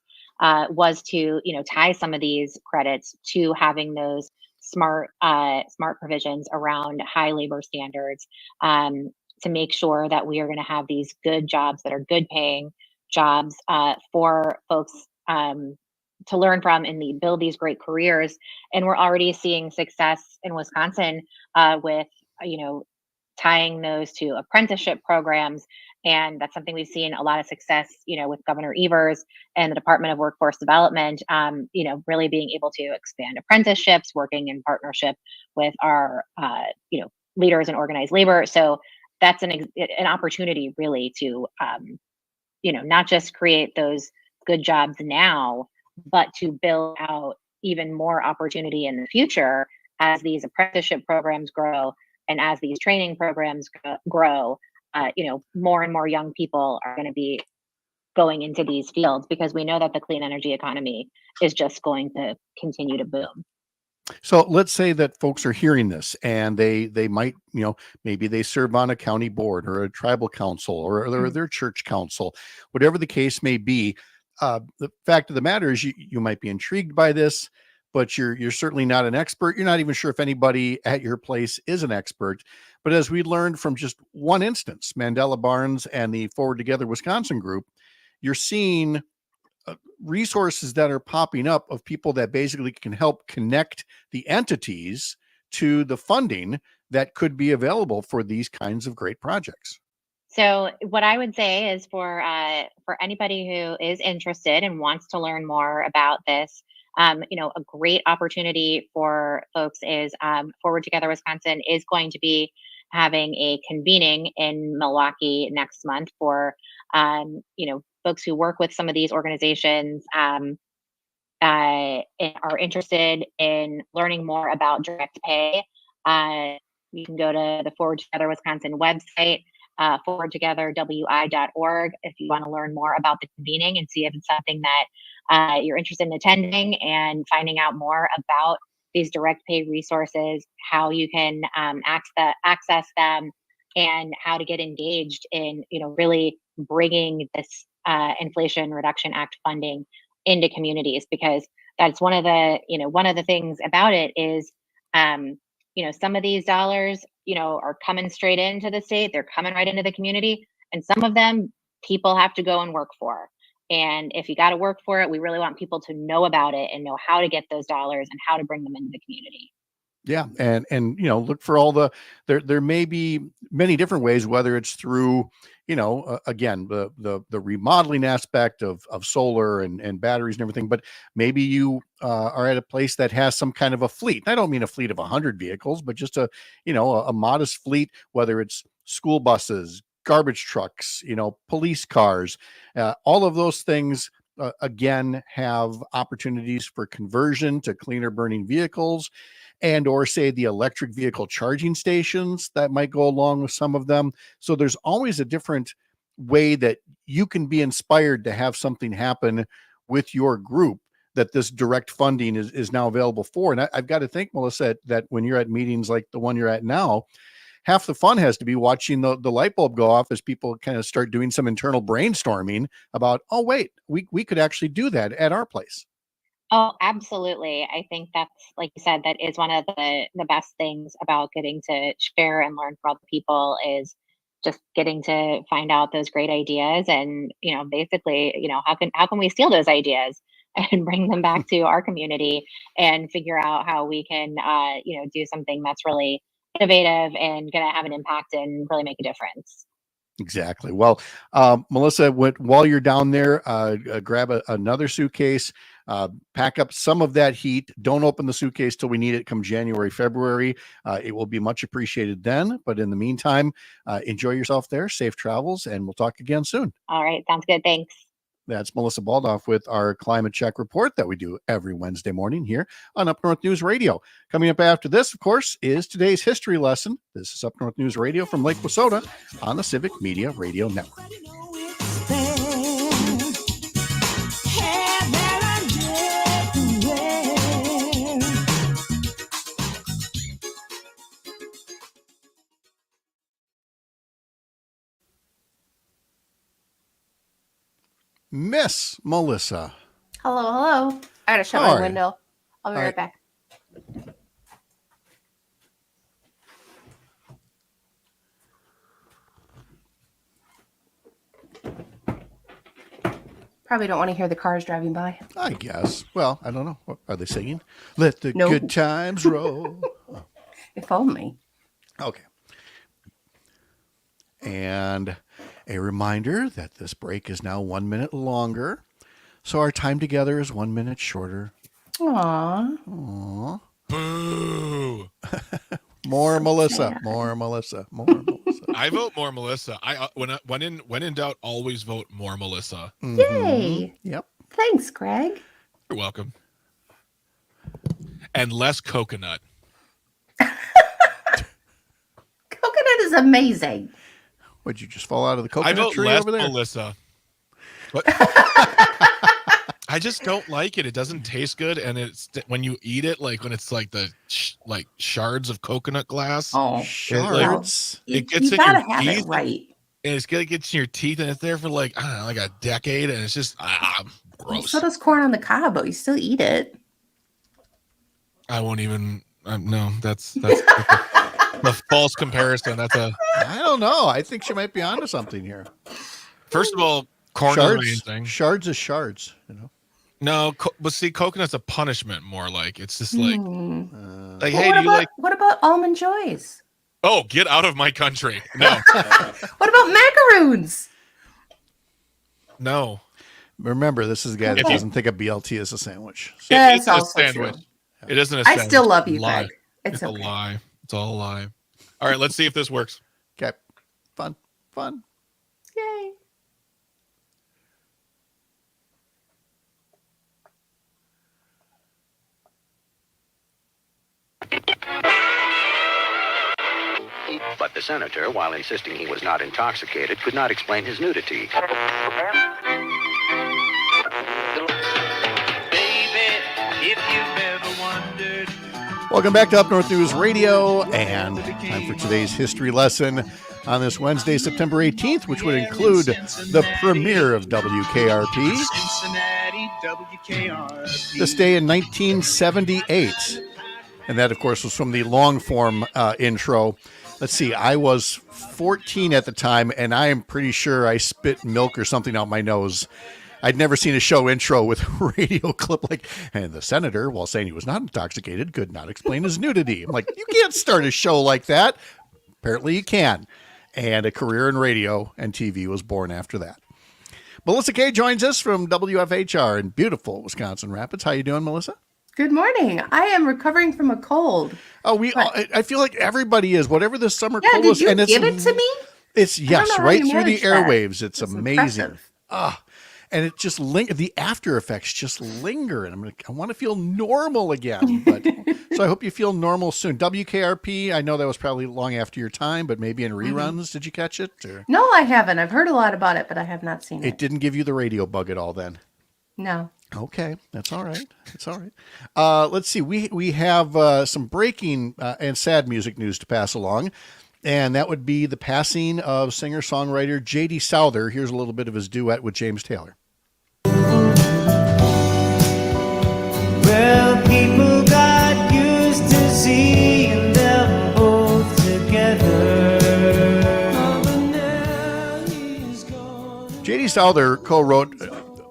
was to, tie some of these credits to having those smart provisions around high labor standards, to make sure that we are going to have these good jobs that are good paying jobs for folks to learn from and build these great careers. And we're already seeing success in Wisconsin with you know, tying those to apprenticeship programs. And that's something we've seen a lot of success, with Governor Evers and the Department of Workforce Development, really being able to expand apprenticeships, working in partnership with our, leaders in organized labor. So that's an opportunity really to, not just create those good jobs now, but to build out even more opportunity in the future as these apprenticeship programs grow and as these training programs grow. More and more young people are going to be going into these fields because we know that the clean energy economy is just going to continue to boom. So let's say that folks are hearing this and they might, maybe they serve on a county board or a tribal council or their church council, whatever the case may be. The fact of the matter is you might be intrigued by this, but you're certainly not an expert. You're not even sure if anybody at your place is an expert. But as we learned from just one instance, Mandela Barnes and the Forward Together Wisconsin group, you're seeing resources that are popping up of people that basically can help connect the entities to the funding that could be available for these kinds of great projects. So what I would say is for anybody who is interested and wants to learn more about this, a great opportunity for folks is Forward Together Wisconsin is going to be having a convening in Milwaukee next month for folks who work with some of these organizations and are interested in learning more about direct pay. You can go to the Forward Together Wisconsin website, forwardtogetherwi.org, if you want to learn more about the convening and see if it's something that you're interested in attending and finding out more about these direct pay resources, how you can access them, and how to get engaged in really bringing this Inflation Reduction Act funding into communities, because that's one of the things about it is some of these dollars are coming straight into the state, they're coming right into the community, and some of them people have to go and work for. And if you got to work for it, we really want people to know about it and know how to get those dollars and how to bring them into the community. Yeah. And look for all there may be many different ways, whether it's through, again, the remodeling aspect of solar and batteries and everything, but maybe you are at a place that has some kind of a fleet. I don't mean a fleet of 100 vehicles, but just a modest fleet, whether it's school buses, garbage trucks, police cars, all of those things. Again, have opportunities for conversion to cleaner burning vehicles, and or say the electric vehicle charging stations that might go along with some of them. So there's always a different way that you can be inspired to have something happen with your group that this direct funding is now available for. And I've got to think, Melissa, that when you're at meetings like the one you're at now, half the fun has to be watching the light bulb go off as people kind of start doing some internal brainstorming about, oh, wait, we could actually do that at our place. Oh, absolutely. I think that's, like you said, that is one of the best things about getting to share and learn from other people is just getting to find out those great ideas and, basically, how can we steal those ideas and bring them back to our community and figure out how we can, do something that's really innovative and going to have an impact and really make a difference. Exactly. Well, Melissa, while you're down there, grab another suitcase, pack up some of that heat. Don't open the suitcase till we need it come January, February. It will be much appreciated then. But in the meantime, enjoy yourself there. Safe travels, and we'll talk again soon. All right. Sounds good. Thanks. That's Melissa Baldoff with our climate check report that we do every Wednesday morning here on Up North News Radio. Coming up after this, of course, is today's history lesson. This is Up North News Radio from Lake Wissota on the Civic Media Radio Network. Miss Melissa. Hello. I gotta shut How are my you? window. I'll be All right right. back. Probably don't want to hear the cars driving by. I guess. Well, I don't know. What are they singing? Let the No. good times roll. If only. Okay. And a reminder that this break is now 1 minute longer. So our time together is 1 minute shorter. Aww. Aww. Boo. More So Melissa. sad. More Melissa. More Melissa. I vote more Melissa. When in doubt, always vote more Melissa. Yay. Yep. Thanks, Greg. You're welcome. And less coconut. Coconut is amazing. Would you just fall out of the I coconut vote tree less over there? Melissa. But I just don't like it. It doesn't taste good, and it's when you eat it, like when it's like the shards of coconut glass. Oh, Shards. It gets you in your gotta have teeth. it right. And it's gonna get in your teeth, and it's there for like I don't know, like a decade, and it's just gross. So does corn on the cob, but you still eat it. I won't even. No, that's the false comparison. That's a. I don't know. I think she might be onto something here. First of all, corn is amazing. Shards is shards. You know. No, but see, coconut's a punishment more. Like it's just like, Well, hey, do you like? what about almond joys? Oh, get out of my country! No, What about macaroons? no. Remember, this is a guy that Okay. doesn't think a BLT is a sandwich. So, That's It's a also sandwich. true. It isn't a I sandwich. still love you, Lie. Greg. It's a okay. lie. It's all a lie. All right, let's see if this works. okay. Fun. Yay. But the senator, while insisting he was not intoxicated, could not explain his nudity. Welcome back to Up North News Radio, and time for today's history lesson on this Wednesday, September 18th, which would include the premiere of WKRP. Cincinnati, WKRP. This day in 1978. And that, of course, was from the long-form intro. Let's see, I was 14 at the time, and I am pretty sure I spit milk or something out my nose. I'd never seen a show intro with a radio clip like, and the senator, while saying he was not intoxicated, could not explain his nudity. I'm like, you can't start a show like that. Apparently you can. And a career in radio and TV was born after that. Melissa Kay joins us from WFHR in beautiful Wisconsin Rapids. How you doing, Melissa? Good morning. I am recovering from a cold. Oh, I feel like everybody is. Whatever this summer Yeah, cold did was, you and it's give it to me? It's yes, know how right you through the managed that. airwaves. It's That's amazing. impressive. And it just the after effects just linger, and I want to feel normal again. But so I hope you feel normal soon. WKRP. I know that was probably long after your time, but maybe in reruns. Did you catch it? Or? No, I haven't. I've heard a lot about it, but I have not seen It it. didn't give you the radio bug at all, then. No. Okay, that's all right. That's all right. Let's see. We have some breaking and sad music news to pass along, and that would be the passing of singer-songwriter J.D. Souther. Here's a little bit of his duet with James Taylor. Well, people got used to seeing them both together. J.D. Souther co-wrote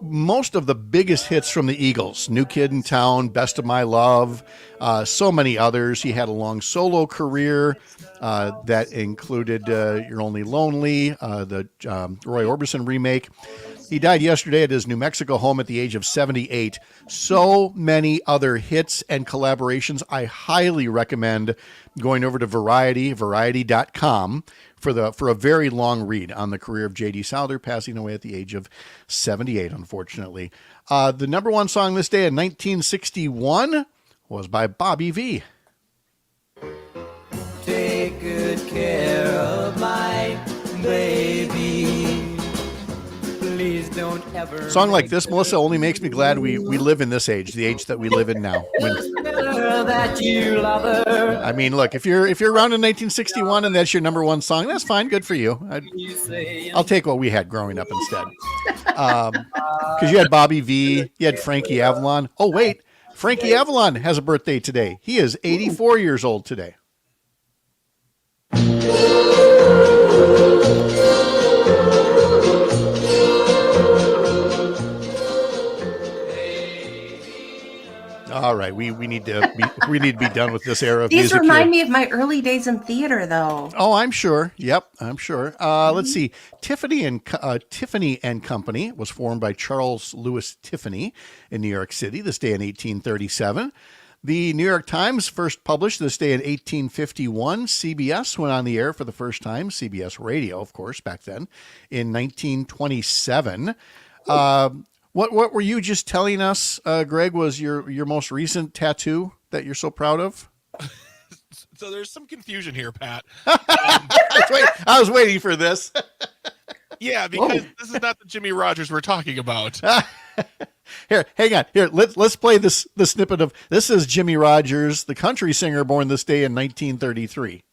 most of the biggest hits from the Eagles: New Kid in Town, Best of My Love, so many others. He had a long solo career that included You're Only Lonely, the Roy Orbison remake. He died yesterday at his New Mexico home at the age of 78. So many other hits and collaborations. I highly recommend going over to variety.com for a very long read on the career of J.D. Souther, passing away at the age of 78, unfortunately. The number one song this day in 1961 was by Bobby V. Take good care of my baby. Please don't ever. A song like this, Melissa, only makes me glad we live in this age, the age that we live in now. When her that you love her. I mean, look, if you're around in 1961 and that's your number one song, that's fine. Good for you. I'll take what we had growing up instead. Because you had Bobby V, you had Frankie Avalon. Oh, wait. Frankie Avalon has a birthday today. He is 84 years old today. All right, we need to be done with this era of These music. remind here. me of my early days in theater, though. Oh, I'm sure. Yep, I'm sure. Let's see. Tiffany and Company was formed by Charles Louis Tiffany in New York City this day in 1837. The New York Times first published this day in 1851. CBS went on the air for the first time, CBS Radio, of course, back then, in 1927. What were you just telling us, Greg, was your most recent tattoo that you're so proud of? So there's some confusion here, Pat. I was waiting for this. Yeah, because this is not the Jimmy Rogers we're talking about. Here, hang on. Here, let's play the snippet of this. Is Jimmy Rogers, the country singer born this day in 1933.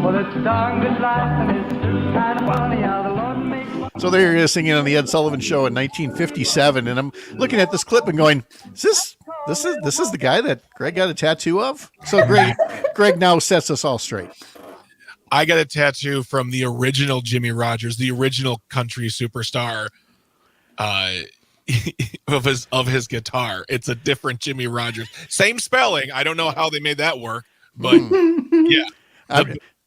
Well, it's darn good life and it's kind of funny how the Lord makes. So there he is singing on the Ed Sullivan Show in 1957, and I'm looking at this clip and going, this is the guy that Greg got a tattoo of? So Greg now sets us all straight. I got a tattoo from the original Jimmy Rogers, the original country superstar, of his guitar. It's a different Jimmy Rogers, same spelling. I don't know how they made that work, but yeah.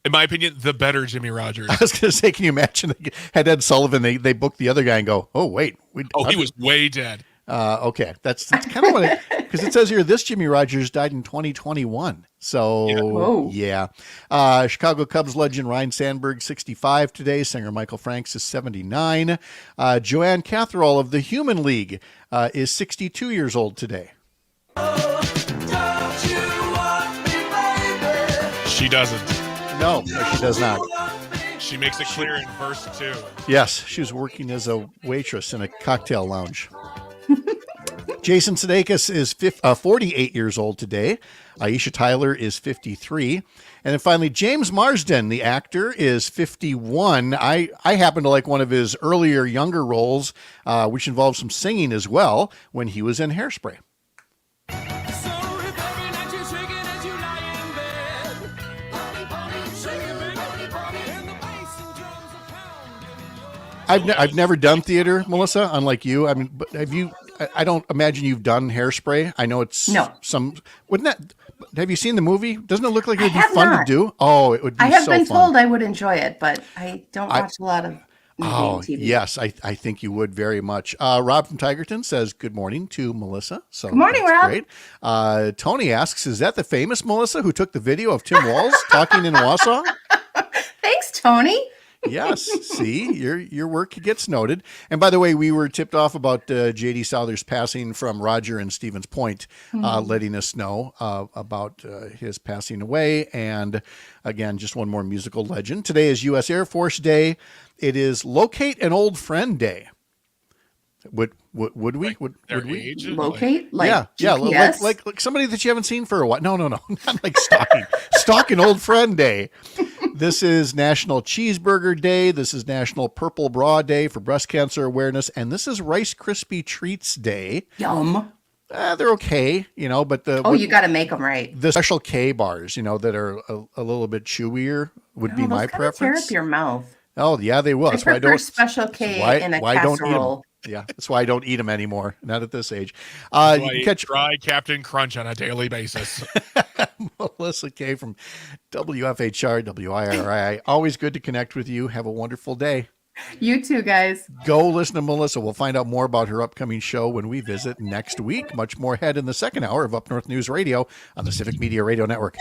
In my opinion, the better Jimmy Rogers. I was going to say, can you imagine they had Ed Sullivan, they booked the other guy and go, oh, wait. He was way dead. Okay. That's kind of what because it says here, this Jimmy Rogers died in 2021. So, yeah. Chicago Cubs legend Ryne Sandberg, 65 today. Singer Michael Franks is 79. Joanne Catherall of the Human League is 62 years old today. She doesn't. No, she does not. She makes it clear in verse 2. Yes, she was working as a waitress in a cocktail lounge. Jason Sudeikis is 48 years old today. Aisha Tyler is 53. And then finally, James Marsden, the actor, is 51. I happen to like one of his earlier, younger roles, which involved some singing as well, when he was in Hairspray. I've never done theater, Melissa, unlike you. I mean, but have you? I don't imagine you've done Hairspray. I know it's wouldn't that? Have you seen the movie? Doesn't it look like it would be fun to do? Oh, it would be. I have so been fun. told I would enjoy it, but I don't watch a lot of TV. Yes, I think you would very much. Rob from Tigerton says good morning to Melissa. So good morning, Rob. Great. Tony asks, is that the famous Melissa who took the video of Tim Walz talking in Wausau? Thanks, Tony. Yes. See, your work gets noted. And by the way, we were tipped off about J.D. Souther's passing from Roger and Stevens Point, letting us know about his passing away. And again, just one more musical legend. Today is U.S. Air Force Day. It is Locate an Old Friend Day. Would we? Like Would we? age? Locate? Like yeah, GPS? like somebody that you haven't seen for a while. No, not like stalking. Stalking Old Friend Day. This is National Cheeseburger Day. This is National Purple Bra Day for breast cancer awareness, and this is Rice Krispie Treats Day. Yum. They're okay, but you got to make them right. The Special K bars, that are a little bit chewier would be my preference. Tear up your mouth. Oh yeah, they will. I prefer Special K in a casserole. Yeah, that's why I don't eat them anymore. Not at this age. You can catch dry Captain Crunch on a daily basis. Melissa K from WFHR, WIRI. Always good to connect with you. Have a wonderful day. You too, guys. Go listen to Melissa. We'll find out more about her upcoming show when we visit next week. Much more ahead in the second hour of Up North News Radio on the Civic Media Radio Network.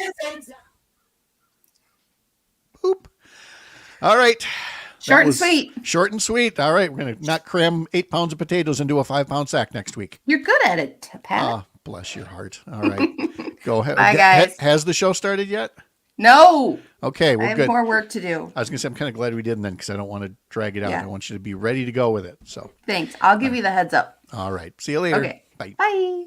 Boop. All right. Short and sweet. Short and sweet. All right. We're going to not cram 8 pounds of potatoes into a 5-pound sack next week. You're good at it, Pat. Bless your heart. All right. Go ahead. Bye, guys. Has the show started yet? No, Okay, I well, have good. more work to do. I was going to say, I'm kind of glad we didn't then because I don't want to drag it out. Yeah. I want you to be ready to go with it. So, Thanks. I'll give you the heads up. all right. See you later. Okay. Bye. Bye.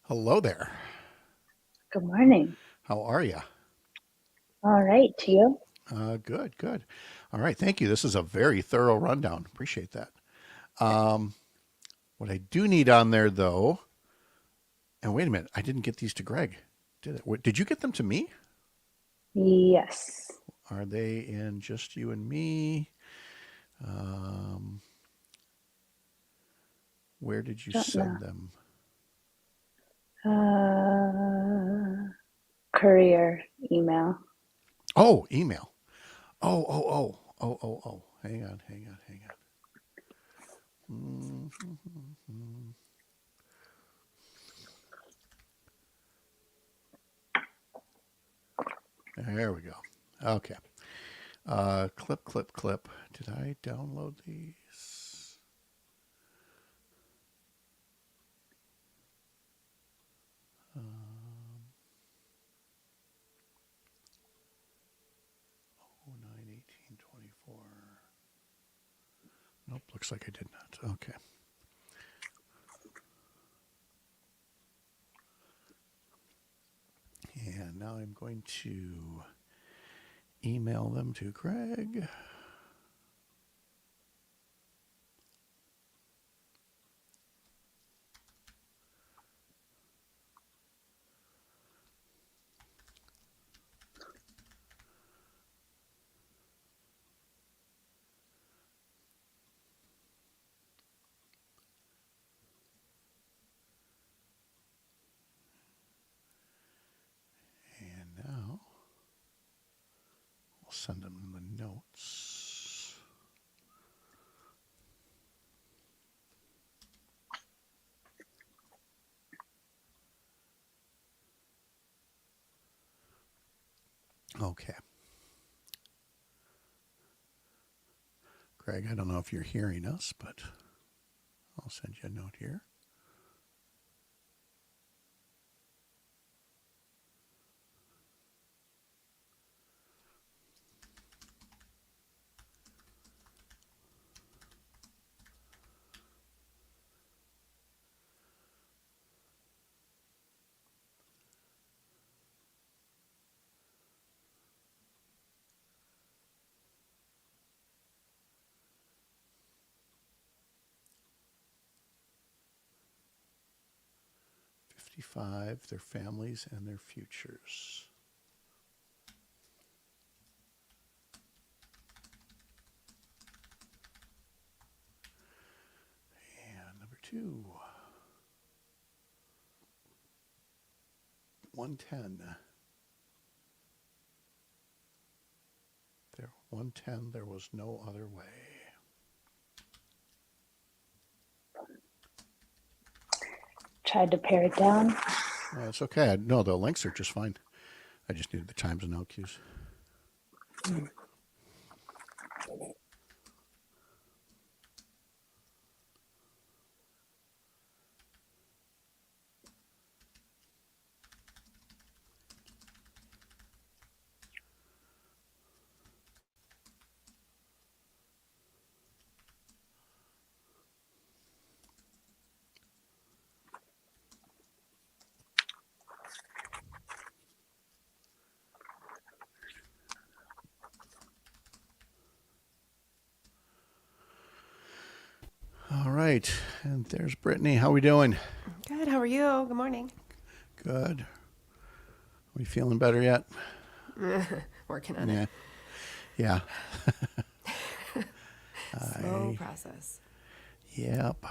Hello there. Good morning. How are you? All right, to you. Good, good. All right, thank you. This is a very thorough rundown. Appreciate that. What I do need on there, though, and wait a minute, I didn't get these to Greg. Did you get them to me? Yes. Are they in just you and me? Where did you Don't send know. them? Courier email. Oh, email. Oh. Hang on. There we go. Okay. Clip. Did I download these? Oh, 9/18/24. Nope, looks like I did not. Okay. And now I'm going to email them to Greg. And now we'll send them the notes. Okay. Greg, I don't know if you're hearing us, but I'll send you a note here. Their families and their futures. And number 2, 110. 110, there was no other way. tried to pare it down. It's okay. No, the links are just fine. I just needed the chimes and now cues. All right, and there's Brittany. How we doing? Good. How are you? Good morning. Good. Are we feeling better yet? Working on Yeah. it. Yeah. Slow process. Yep.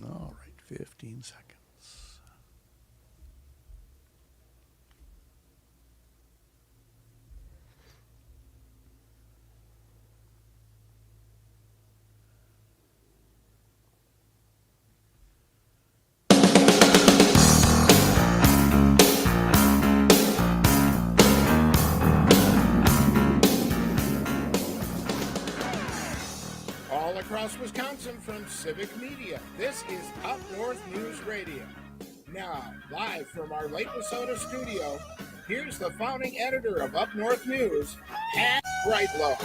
All right, 15 seconds. All across Wisconsin from Civic Media, this is Up North News Radio. Now, live from our Lake Minnesota studio, here's the founding editor of Up North News, Pat Brightlow.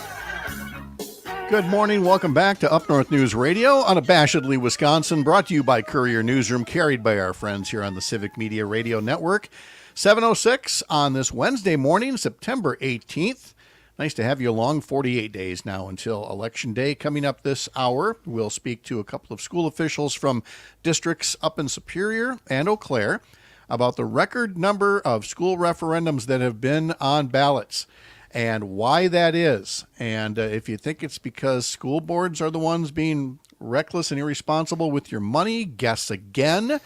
Good morning. Welcome back to Up North News Radio, unabashedly Wisconsin, brought to you by Courier Newsroom, carried by our friends here on the Civic Media Radio Network. 7:06 on this Wednesday morning, September 18th. Nice to have you along. 48 days now until Election Day. Coming up this hour, we'll speak to a couple of school officials from districts up in Superior and Eau Claire about the record number of school referendums that have been on ballots and why that is. And if you think it's because school boards are the ones being reckless and irresponsible with your money, guess again.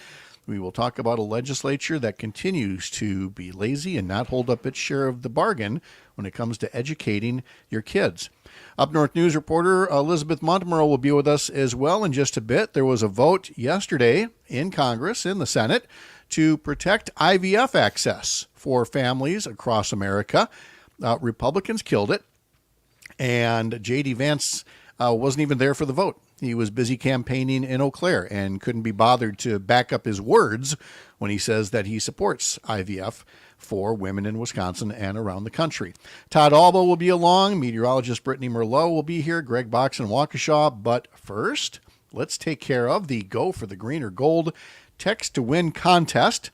We will talk about a legislature that continues to be lazy and not hold up its share of the bargain when it comes to educating your kids. Up North News reporter Elizabeth Montemurro will be with us as well in just a bit. There was a vote yesterday in Congress, in the Senate, to protect IVF access for families across America. Republicans killed it, and J.D. Vance wasn't even there for the vote. He was busy campaigning in Eau Claire and couldn't be bothered to back up his words when he says that he supports IVF for women in Wisconsin and around the country. Todd Alba will be along. Meteorologist Brittany Merlot will be here. Greg Box in Waukesha. But first, let's take care of the Go for the Green or Gold Text to Win contest,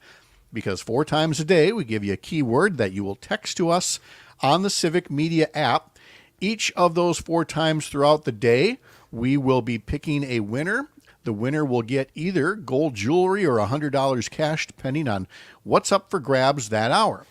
because 4 times a day we give you a keyword that you will text to us on the Civic Media app. Each of those 4 times throughout the day, we will be picking a winner. The winner will get either gold jewelry or $100 cash, depending on what's up for grabs that hour.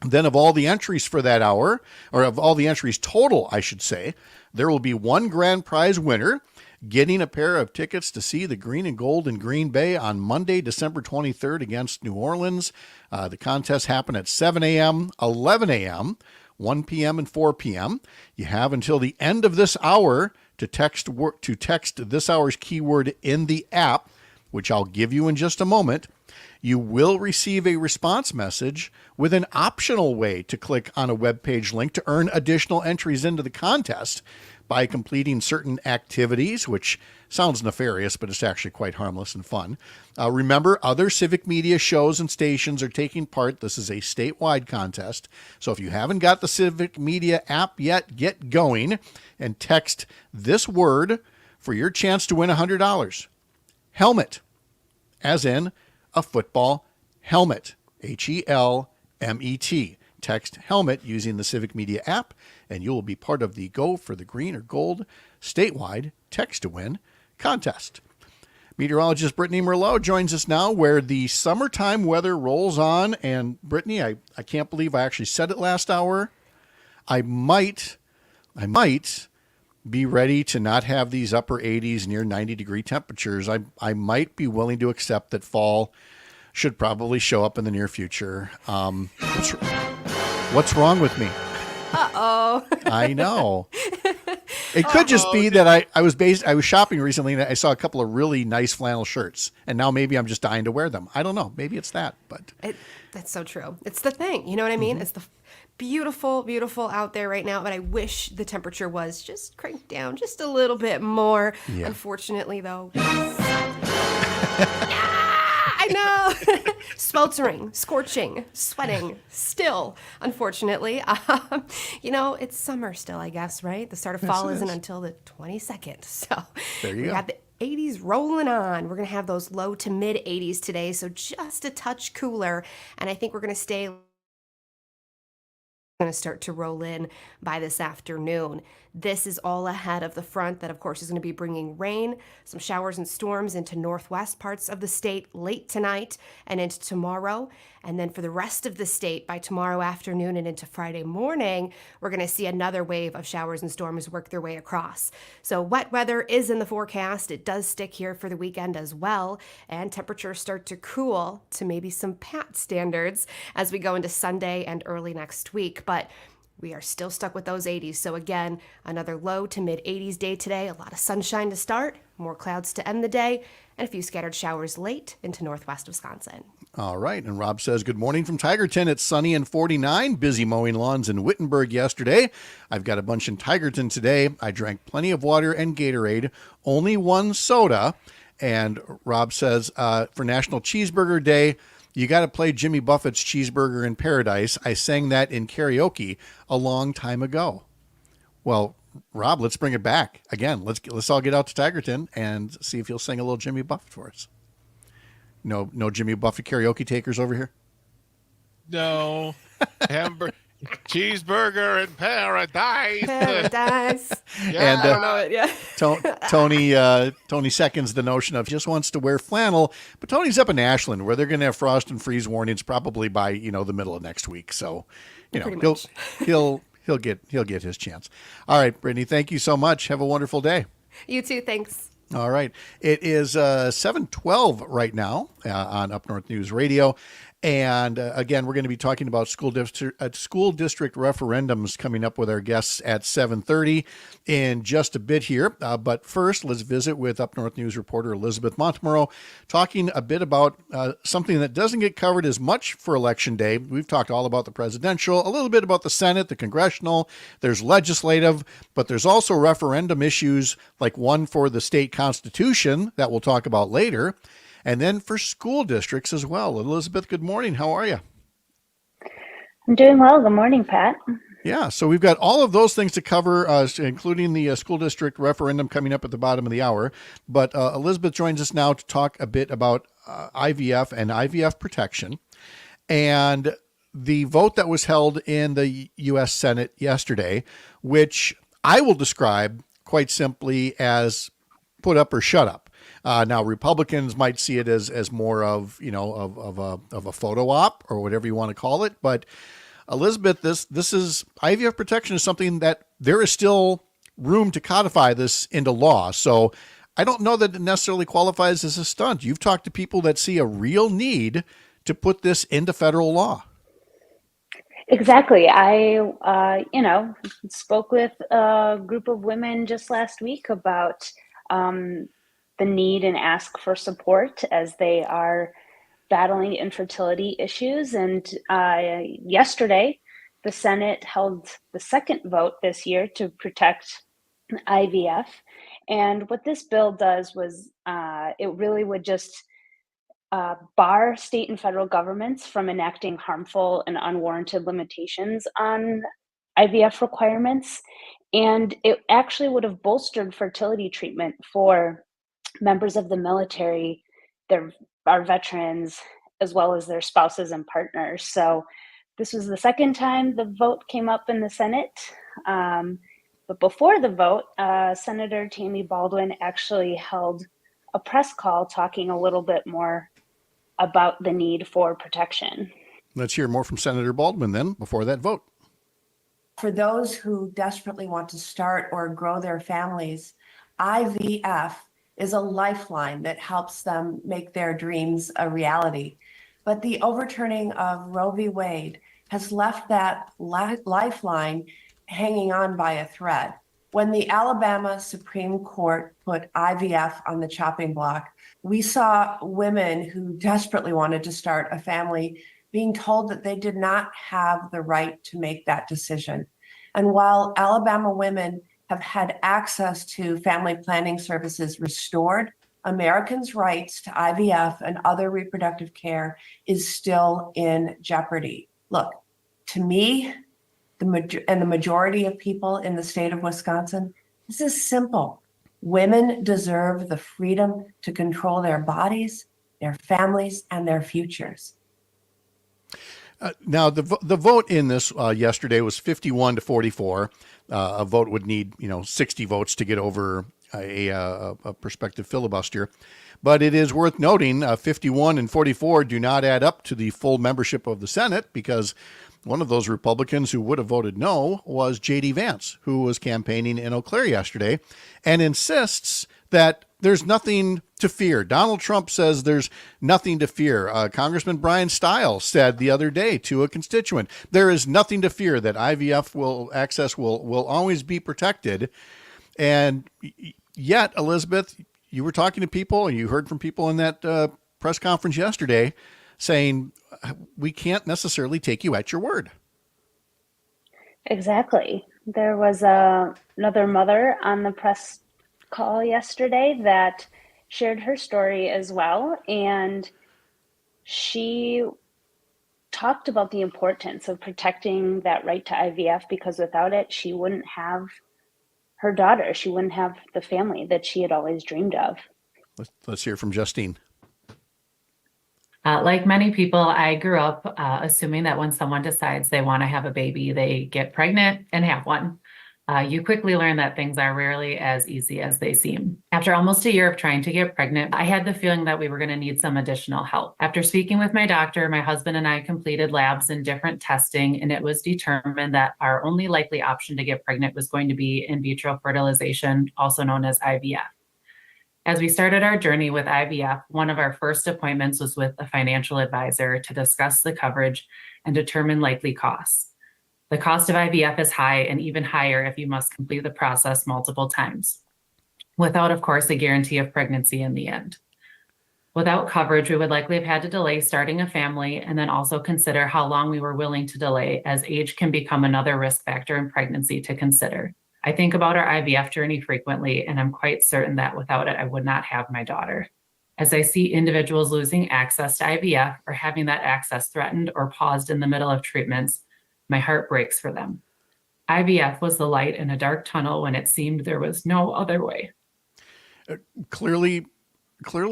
Then of all the entries for that hour, or of all the entries total, I should say, there will be one grand prize winner getting a pair of tickets to see the Green and Gold in Green Bay on Monday, December 23rd against New Orleans. The contest happened at 7 a.m., 11 a.m., 1 p.m., and 4 p.m. You have until the end of this hour to text this hour's keyword in the app, which I'll give you in just a moment. You will receive a response message with an optional way to click on a web page link to earn additional entries into the contest by completing certain activities, which sounds nefarious, but it's actually quite harmless and fun. Remember, other Civic Media shows and stations are taking part. This is a statewide contest. So if you haven't got the Civic Media app yet, get going and text this word for your chance to win $100. Helmet, as in a football helmet. HELMET. Text helmet using the Civic Media app, and you will be part of the Go for the Green or Gold statewide Text to Win contest. Meteorologist Brittany Merlot joins us now where the summertime weather rolls on. And Brittany, I can't believe I actually said it last hour. I might be ready to not have these upper 80s, near 90-degree temperatures. I might be willing to accept that fall should probably show up in the near future. What's wrong with me? Uh-oh. I know. It could just be that I was shopping recently and I saw a couple of really nice flannel shirts, and now maybe I'm just dying to wear them. I don't know. Maybe it's that, but That's so true. It's the thing. You know what I mean? Mm-hmm. It's the beautiful, beautiful out there right now, but I wish the temperature was just cranked down just a little bit more. Yeah. Unfortunately, though. I know. Sweltering, scorching, sweating, still, unfortunately. It's summer still, I guess, right? The start of fall isn't until the 22nd. So there you we go. got the 80s rolling on. We're going to have those low to mid 80s today, so just a touch cooler. And I think we're going to start to roll in by this afternoon. This is all ahead of the front that, of course, is going to be bringing rain, some showers and storms into northwest parts of the state late tonight and into tomorrow. And then for the rest of the state, by tomorrow afternoon and into Friday morning, we're going to see another wave of showers and storms work their way across. So wet weather is in the forecast. It does stick here for the weekend as well. And temperatures start to cool to maybe some PAT standards as we go into Sunday and early next week. But we are still stuck with those 80s. So again, another low to mid 80s day today. A lot of sunshine to start, more clouds to end the day, and a few scattered showers late into northwest Wisconsin. All right. And Rob says, good morning from Tigerton. It's sunny and 49. Busy mowing lawns in Wittenberg yesterday. I've got a bunch in Tigerton today. I drank plenty of water and Gatorade, only one soda. And Rob says, for National Cheeseburger Day, you got to play Jimmy Buffett's Cheeseburger in Paradise. I sang that in karaoke a long time ago. Well, Rob, let's bring it back again. Let's all get out to Tigerton and see if you'll sing a little Jimmy Buffett for us. No Jimmy Buffett karaoke takers over here? No. Cheeseburger in paradise. Paradise. Yeah. And I don't know it yet. Tony seconds the notion of just wants to wear flannel, but Tony's up in Ashland where they're going to have frost and freeze warnings probably by the middle of next week. So he'll get his chance. All right, Brittany, thank you so much. Have a wonderful day. You too. Thanks. All right, it is 7:12 right now on Up North News Radio. And again, we're going to be talking about school district referendums coming up with our guests at 7:30 in just a bit here. But first, let's visit with Up North News reporter Elizabeth Montmorrow, talking a bit about something that doesn't get covered as much for Election Day. We've talked all about the presidential, a little bit about the Senate, the congressional, there's legislative, but there's also referendum issues like one for the state constitution that we'll talk about later. And then for school districts as well. Elizabeth, good morning. How are you? I'm doing well. Good morning, Pat. Yeah, so we've got all of those things to cover, including the school district referendum coming up at the bottom of the hour. But Elizabeth joins us now to talk a bit about IVF and IVF protection and the vote that was held in the U.S. Senate yesterday, which I will describe quite simply as put up or shut up. Now, Republicans might see it as more of a photo op or whatever you want to call it. But Elizabeth, this is IVF protection is something that there is still room to codify this into law. So I don't know that it necessarily qualifies as a stunt. You've talked to people that see a real need to put this into federal law. Exactly. I, spoke with a group of women just last week about the need and ask for support as they are battling infertility issues. And yesterday, the Senate held the second vote this year to protect IVF. And what this bill does was it really would just bar state and federal governments from enacting harmful and unwarranted limitations on IVF requirements. And it actually would have bolstered fertility treatment for members of the military, our veterans, as well as their spouses and partners. So this was the second time the vote came up in the Senate. But before the vote, Senator Tammy Baldwin actually held a press call talking a little bit more about the need for protection. Let's hear more from Senator Baldwin then before that vote. For those who desperately want to start or grow their families, IVF is a lifeline that helps them make their dreams a reality. But the overturning of Roe v. Wade has left that lifeline hanging on by a thread. When the Alabama Supreme Court put IVF on the chopping block, we saw women who desperately wanted to start a family being told that they did not have the right to make that decision. And while Alabama women have had access to family planning services restored, Americans' rights to IVF and other reproductive care is still in jeopardy. Look, to me, the majority of people in the state of Wisconsin, this is simple. Women deserve the freedom to control their bodies, their families, and their futures. Now, the vote in this yesterday was 51 to 44. A vote would need 60 votes to get over a prospective filibuster. But it is worth noting 51 and 44 do not add up to the full membership of the Senate, because one of those Republicans who would have voted no was J.D. Vance, who was campaigning in Eau Claire yesterday and insists that there's nothing to fear. Donald Trump says there's nothing to fear. Congressman Brian Stiles said the other day to a constituent, there is nothing to fear, that IVF will always be protected. And yet, Elizabeth, you were talking to people and you heard from people in that press conference yesterday saying we can't necessarily take you at your word. Exactly. There was another mother on the press call yesterday that shared her story as well. And she talked about the importance of protecting that right to IVF, because without it, she wouldn't have her daughter. She wouldn't have the family that she had always dreamed of. Let's hear from Justine. Like many people, I grew up assuming that when someone decides they want to have a baby, they get pregnant and have one. You quickly learn that things are rarely as easy as they seem. After almost a year of trying to get pregnant, I had the feeling that we were going to need some additional help. After speaking with my doctor, my husband and I completed labs and different testing, and it was determined that our only likely option to get pregnant was going to be in vitro fertilization, also known as IVF. As we started our journey with IVF, one of our first appointments was with a financial advisor to discuss the coverage and determine likely costs. The cost of IVF is high, and even higher if you must complete the process multiple times, without, of course, a guarantee of pregnancy in the end. Without coverage, we would likely have had to delay starting a family, and then also consider how long we were willing to delay, as age can become another risk factor in pregnancy to consider. I think about our IVF journey frequently, and I'm quite certain that without it, I would not have my daughter. As I see individuals losing access to IVF or having that access threatened or paused in the middle of treatments, my heart breaks for them. IVF was the light in a dark tunnel when it seemed there was no other way. Clearly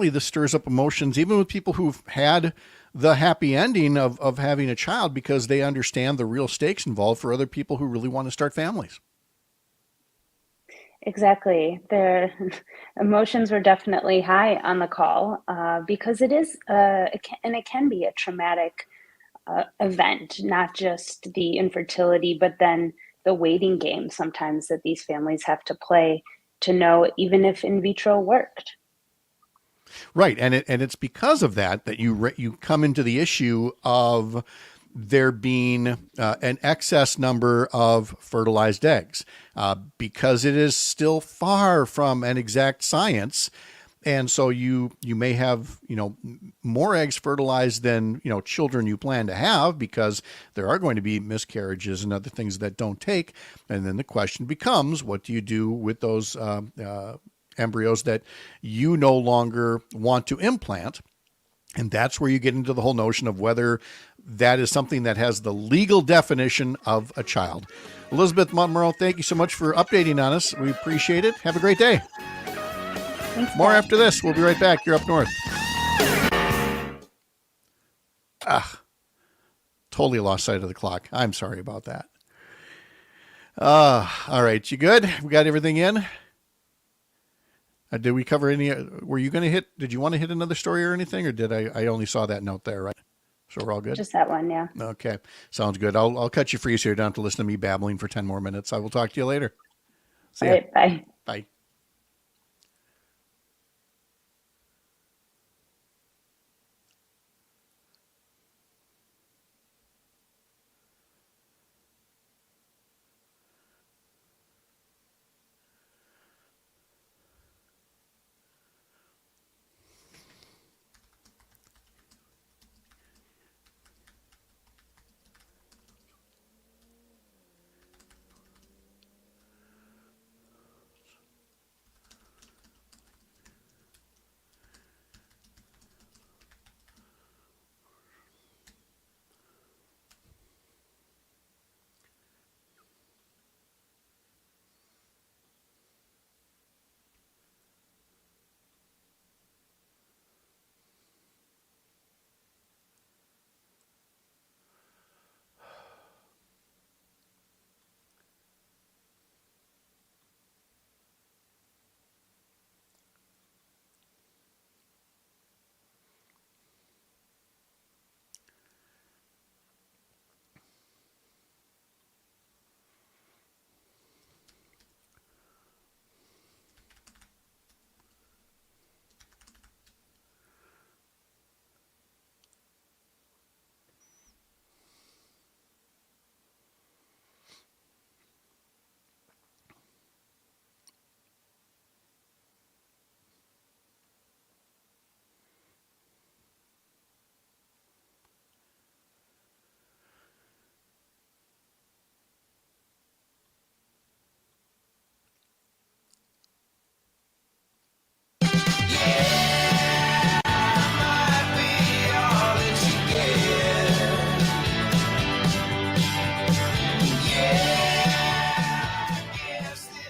this stirs up emotions, even with people who've had the happy ending of having a child, because they understand the real stakes involved for other people who really want to start families. Exactly. The emotions were definitely high on the call because it is, it can be a traumatic event, not just the infertility, but then the waiting game sometimes that these families have to play to know even if in vitro worked. Right, and it's because of that you come into the issue of there being an excess number of fertilized eggs, because it is still far from an exact science. And so you may have, more eggs fertilized than, children you plan to have, because there are going to be miscarriages and other things that don't take. And then the question becomes, what do you do with those embryos that you no longer want to implant? And that's where you get into the whole notion of whether that is something that has the legal definition of a child. Elizabeth Monroe, thank you so much for updating on us. We appreciate it. Have a great day. Thanks, More Dad. after this. We'll be right back. You're Up North. Totally lost sight of the clock. I'm sorry about that. All right. You good? We got everything in? Did we cover any? Were you going to hit? Did you want to hit another story or anything, or did I only saw that note there, right? So we're all good? Just that one, yeah. Okay. Sounds good. I'll cut you free so you don't have to listen to me babbling for 10 more minutes. I will talk to you later. See All ya. right, bye. Bye.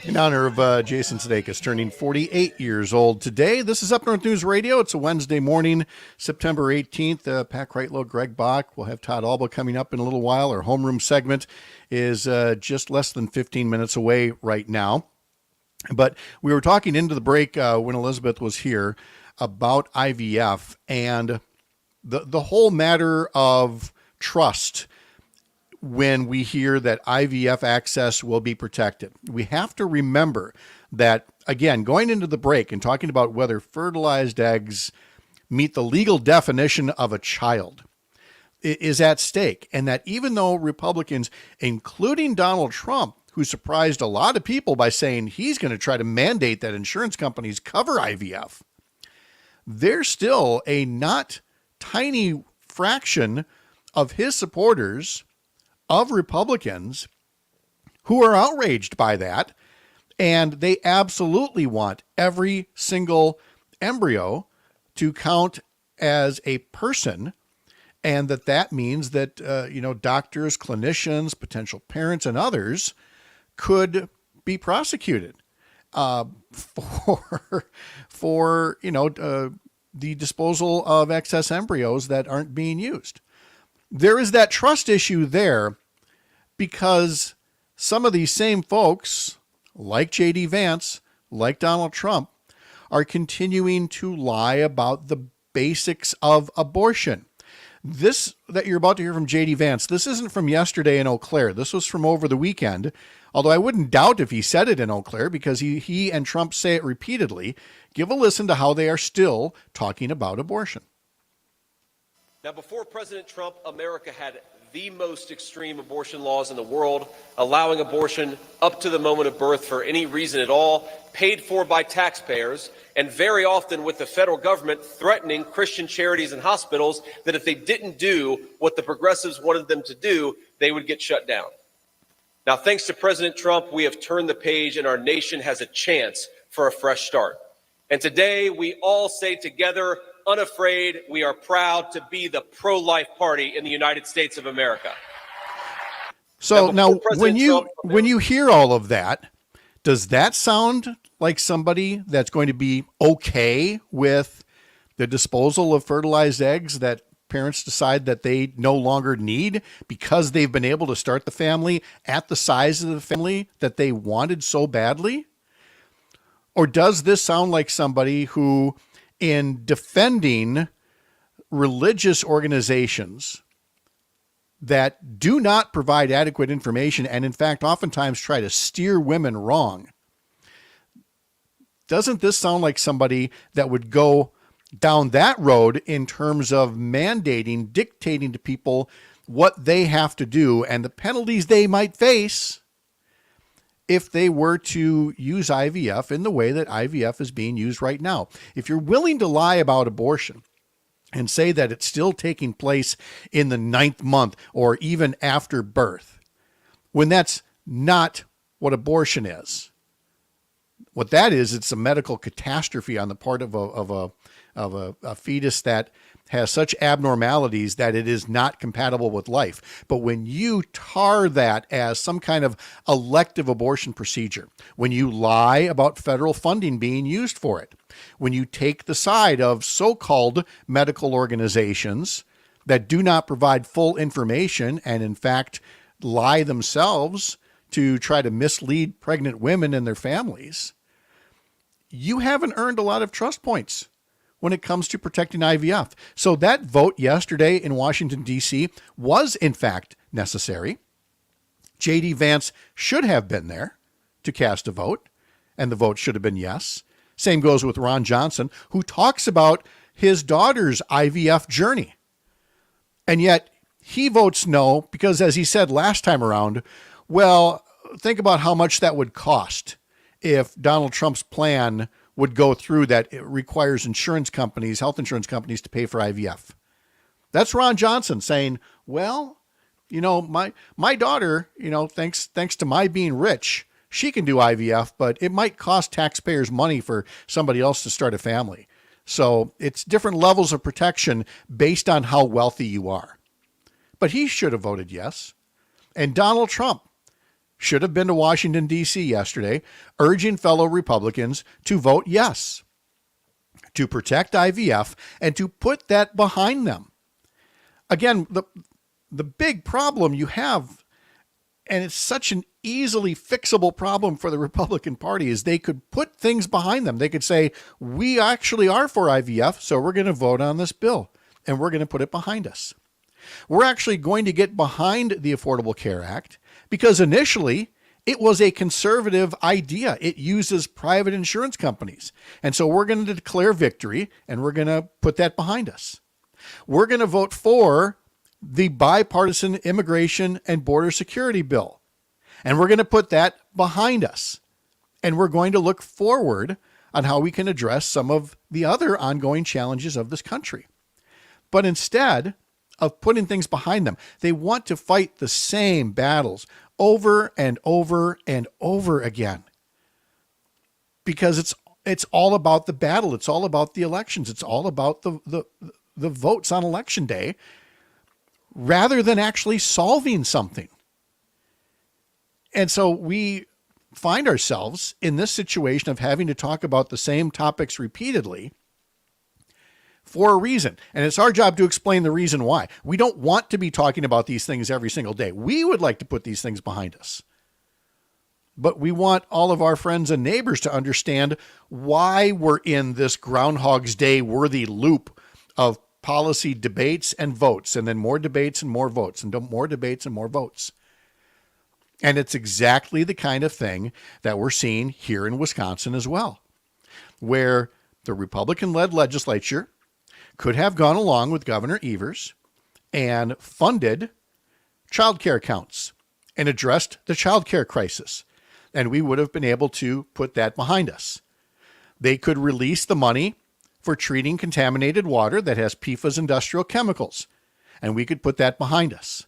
In honor of Jason Sudeikis turning 48 years old today. This is Up North News Radio. It's a Wednesday morning, September 18th. Pat Kreitlow, Greg Bach. We'll have Todd Alba coming up in a little while. Our homeroom segment is just less than 15 minutes away right now. But we were talking into the break when Elizabeth was here about IVF and the whole matter of trust. When we hear that IVF access will be protected, we have to remember that, again, going into the break and talking about whether fertilized eggs meet the legal definition of a child is at stake. And that even though Republicans, including Donald Trump, who surprised a lot of people by saying he's going to try to mandate that insurance companies cover IVF, there's still a not tiny fraction of his supporters of Republicans who are outraged by that, and they absolutely want every single embryo to count as a person, and that means that doctors, clinicians, potential parents, and others could be prosecuted for the disposal of excess embryos that aren't being used. There is that trust issue there because some of these same folks, like J.D. Vance, like Donald Trump, are continuing to lie about the basics of abortion. This that you're about to hear from J.D. Vance, this isn't from yesterday in Eau Claire. This was from over the weekend, although I wouldn't doubt if he said it in Eau Claire because he and Trump say it repeatedly. Give a listen to how they are still talking about abortion. Now, before President Trump, America had the most extreme abortion laws in the world, allowing abortion up to the moment of birth for any reason at all, paid for by taxpayers, and very often with the federal government threatening Christian charities and hospitals that if they didn't do what the progressives wanted them to do, they would get shut down. Now, thanks to President Trump, we have turned the page and our nation has a chance for a fresh start. And today we all say together, unafraid, we are proud to be the pro-life party in the United States of America. So now when you hear all of that, does that sound like somebody that's going to be okay with the disposal of fertilized eggs that parents decide that they no longer need because they've been able to start the family at the size of the family that they wanted so badly? Or does this sound like somebody who, in defending religious organizations that do not provide adequate information and, in fact, oftentimes try to steer women wrong, doesn't this sound like somebody that would go down that road in terms of mandating, dictating to people what they have to do and the penalties they might face if they were to use IVF in the way that IVF is being used right now? If you're willing to lie about abortion and say that it's still taking place in the 9th month or even after birth, when that's not what abortion is, what that is, it's a medical catastrophe on the part of a fetus that has such abnormalities that it is not compatible with life. But when you tar that as some kind of elective abortion procedure, when you lie about federal funding being used for it, when you take the side of so-called medical organizations that do not provide full information and in fact lie themselves to try to mislead pregnant women and their families, you haven't earned a lot of trust points when it comes to protecting IVF. So that vote yesterday in Washington, D.C. was in fact necessary. J.D. Vance should have been there to cast a vote, and the vote should have been yes. Same goes with Ron Johnson, who talks about his daughter's IVF journey. And yet he votes no because, as he said last time around, well, think about how much that would cost if Donald Trump's plan would go through, that it requires insurance companies, health insurance companies, to pay for IVF. That's Ron Johnson saying, well, my daughter, thanks to my being rich, she can do IVF, but it might cost taxpayers money for somebody else to start a family. So it's different levels of protection based on how wealthy you are. But he should have voted yes. And Donald Trump should have been to Washington, D.C. yesterday, urging fellow Republicans to vote yes, to protect IVF and to put that behind them. Again, the big problem you have, and it's such an easily fixable problem for the Republican Party, is they could put things behind them. They could say, we actually are for IVF, so we're going to vote on this bill, and we're going to put it behind us. We're actually going to get behind the Affordable Care Act because initially it was a conservative idea. It uses private insurance companies. And so we're going to declare victory and we're going to put that behind us. We're going to vote for the bipartisan immigration and border security bill. And we're going to put that behind us. And we're going to look forward on how we can address some of the other ongoing challenges of this country. But instead of putting things behind them, they want to fight the same battles over and over and over again. Because it's all about the battle. It's all about the elections. It's all about the votes on election day, rather than actually solving something. And so we find ourselves in this situation of having to talk about the same topics repeatedly for a reason. And it's our job to explain the reason why. We don't want to be talking about these things every single day. We would like to put these things behind us. But we want all of our friends and neighbors to understand why we're in this Groundhog's Day worthy loop of policy debates and votes, and then more debates and more votes, and more debates and more votes. And it's exactly the kind of thing that we're seeing here in Wisconsin as well, where the Republican-led legislature could have gone along with Governor Evers and funded childcare counts and addressed the childcare crisis. And we would have been able to put that behind us. They could release the money for treating contaminated water that has PFAS industrial chemicals, and we could put that behind us.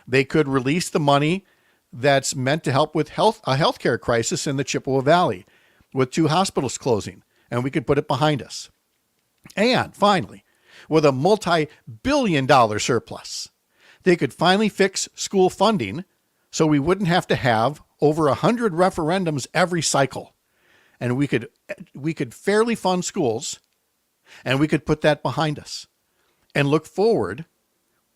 They could release the money that's meant to help with a healthcare crisis in the Chippewa Valley with 2 hospitals closing, and we could put it behind us. And finally, with a multi-billion-dollar surplus, they could finally fix school funding so we wouldn't have to have over 100 referendums every cycle. And we could fairly fund schools, and we could put that behind us. and look forward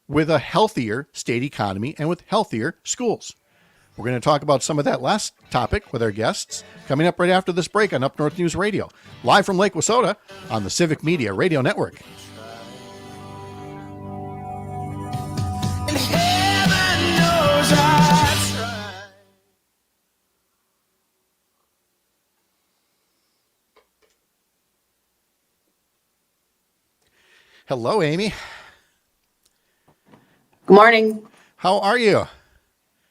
with a healthier state economy and with healthier schools. We're going to talk about some of that last topic with our guests coming up right after this break on Up North News Radio, live from Lake Wissota on the Civic Media Radio Network. And heaven knows I tried. Hello, Amy. Good morning. How are you?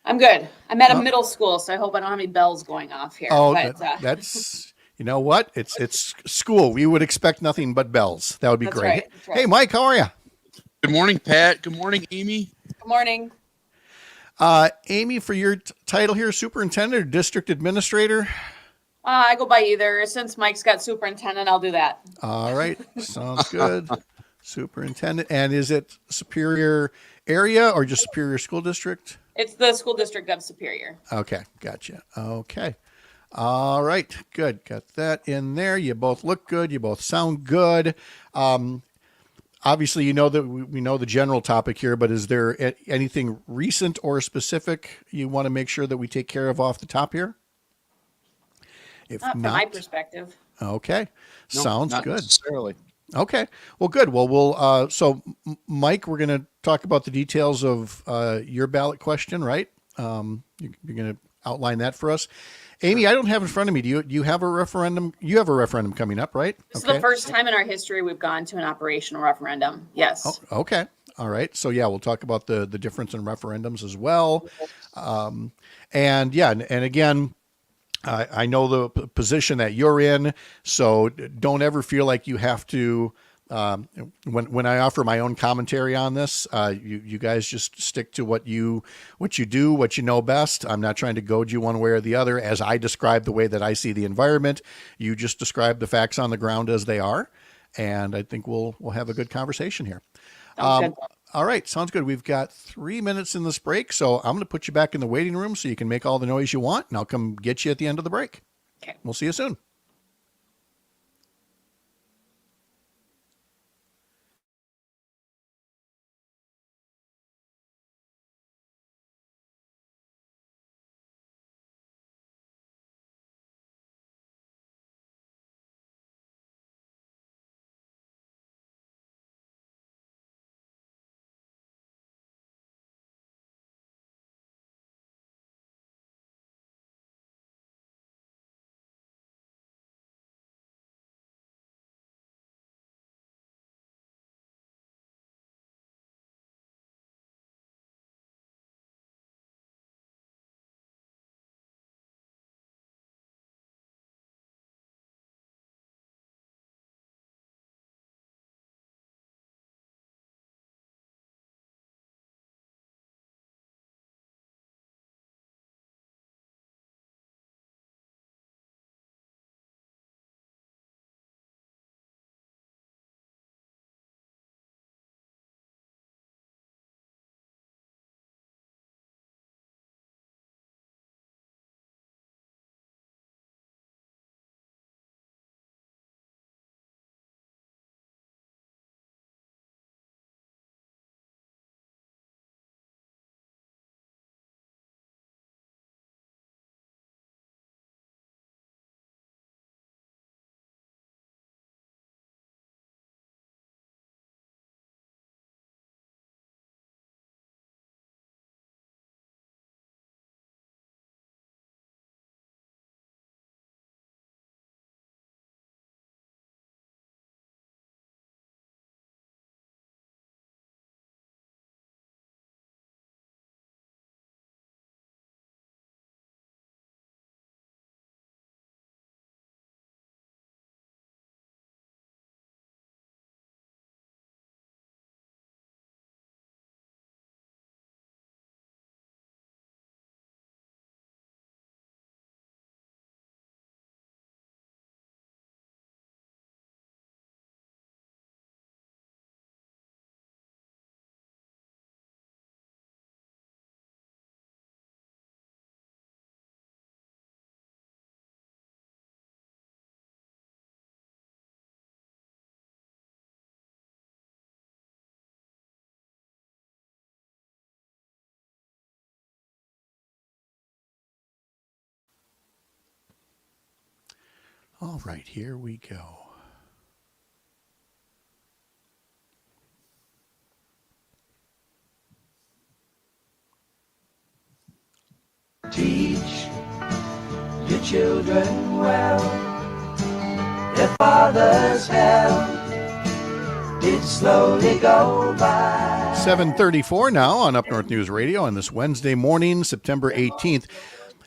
I'm good. I'm at a middle school, so I hope I don't have any bells going off here. Oh, but, that's, you know what? It's school. We would expect nothing but bells. That would be That's great. right, that's right. Hey, Mike, how are you? Good morning, Pat. Good morning, Amy. Good morning. Amy, for your title here, superintendent or district administrator? I go by either. Since Mike's got superintendent, I'll do that. All right. Sounds good. Superintendent. And is it Superior area or just Superior School District? It's the school district of Superior. Okay. Gotcha. Okay. All right. Good. Got that in there. You both look good. You both sound good. Obviously, you know that we know the general topic here, but is there anything recent or specific you want to make sure that we take care of off the top here? If Not from my perspective. Okay. No, Sounds not good. necessarily. Okay. Well, good. Well, Mike, we're going to talk about the details of your ballot question, right? You're going to outline that for us. Amy, I don't have in front of me. Do you have a referendum? You have a referendum coming up, right? This is the first time in our history we've gone to an operational referendum. Yes. Oh, okay. All right. So yeah, we'll talk about the difference in referendums as well. And again, I know the position that you're in, so don't ever feel like you have to. When I offer my own commentary on this, you guys just stick to what you do, what you know best. I'm not trying to goad you one way or the other. As I describe the way that I see the environment, you just describe the facts on the ground as they are, and I think we'll have a good conversation here. Sounds good. All right, sounds good. We've got 3 minutes in this break, so I'm going to put you back in the waiting room so you can make all the noise you want, and I'll come get you at the end of the break. Okay. We'll see you soon. All right, here we go. Teach your children well. Their father's help did slowly go by. 7:34 now on Up North News Radio on this Wednesday morning, September 18th.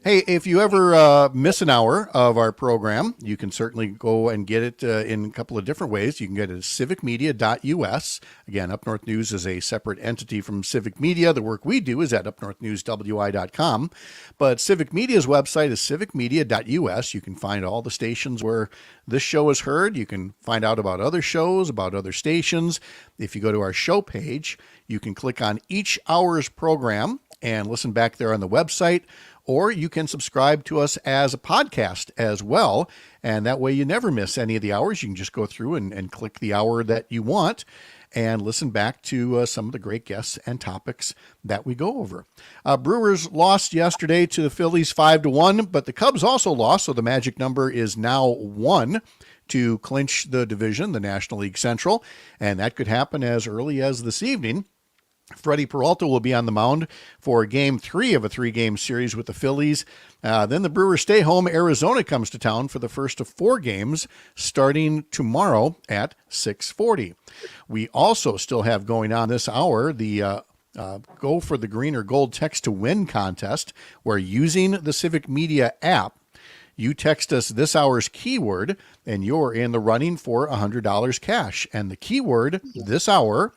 Hey, if you ever miss an hour of our program, you can certainly go and get it in a couple of different ways. You can get it at civicmedia.us. Again, Up North News is a separate entity from Civic Media. The work we do is at upnorthnewswi.com. But Civic Media's website is civicmedia.us. You can find all the stations where this show is heard. You can find out about other shows, about other stations. If you go to our show page, you can click on each hour's program and listen back there on the website. Or you can subscribe to us as a podcast as well. And that way you never miss any of the hours. You can just go through and click the hour that you want and listen back to some of the great guests and topics that we go over. Brewers lost yesterday to the Phillies 5-1, but the Cubs also lost. So the magic number is now 1 to clinch the division, the National League Central. And that could happen as early as this evening. Freddie Peralta will be on the mound for Game 3 of a 3-game series with the Phillies. Then the Brewers stay home. Arizona comes to town for the first of 4 games starting tomorrow at 6:40. We also still have going on this hour the Go for the Green or Gold Text to Win contest, where using the Civic Media app, you text us this hour's keyword, and you're in the running for $100 cash. And the keyword this hour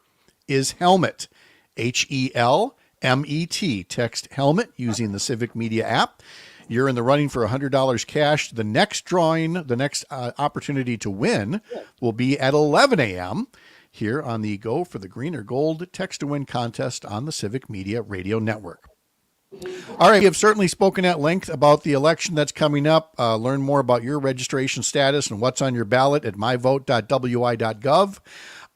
is helmet. HELMET. Text helmet using the Civic Media app. You're in the running for $100 cash. The next drawing, the next opportunity to win will be at 11 a.m. here on the Go for the Green or Gold Text to Win contest on the Civic Media Radio Network. All right, we have certainly spoken at length about the election that's coming up. Learn more about your registration status and what's on your ballot at myvote.wi.gov.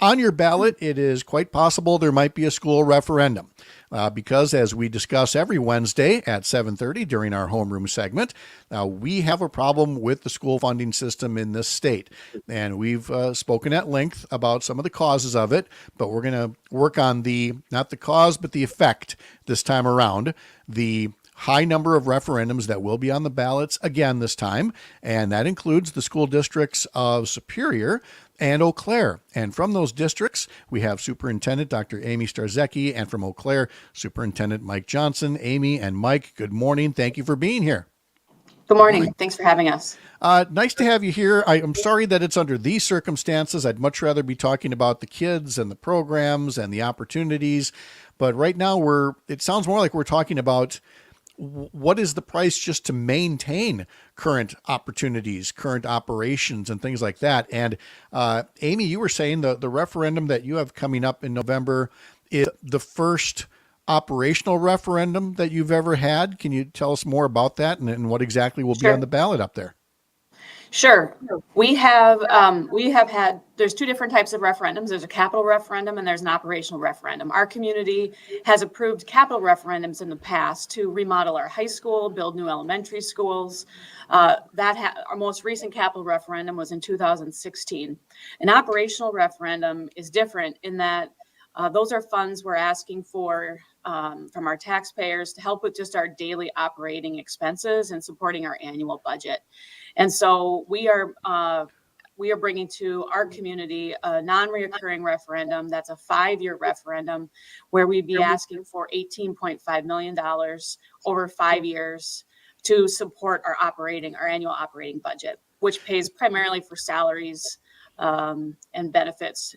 On your ballot, it is quite possible there might be a school referendum because, as we discuss every Wednesday at 7:30 during our homeroom segment, we have a problem with the school funding system in this state. And we've spoken at length about some of the causes of it, but we're going to work on not the cause, but the effect this time around. The high number of referendums that will be on the ballots again this time, and that includes the school districts of Superior and Eau Claire. And from those districts, we have Superintendent Dr. Amy Starzecki, and from Eau Claire, Superintendent Mike Johnson. Amy and Mike, good morning. Thank you for being here. Good morning. Thanks for having us. Nice to have you here. I'm sorry that it's under these circumstances. I'd much rather be talking about the kids and the programs and the opportunities. But right now, it sounds more like we're talking about what is the price just to maintain current opportunities, current operations, and things like that. And Amy, you were saying the referendum that you have coming up in November is the first operational referendum that you've ever had. Can you tell us more about that and what exactly will be on the ballot up there? Sure. We have had, there's 2 different types of referendums. There's a capital referendum and there's an operational referendum. Our community has approved capital referendums in the past to remodel our high school, build new elementary schools. Our most recent capital referendum was in 2016. An operational referendum is different in that those are funds we're asking for from our taxpayers to help with just our daily operating expenses and supporting our annual budget. And so we are bringing to our community a non-reoccurring referendum. That's a 5-year referendum where we'd be asking for $18.5 million over 5 years to support our annual operating budget, which pays primarily for salaries and benefits,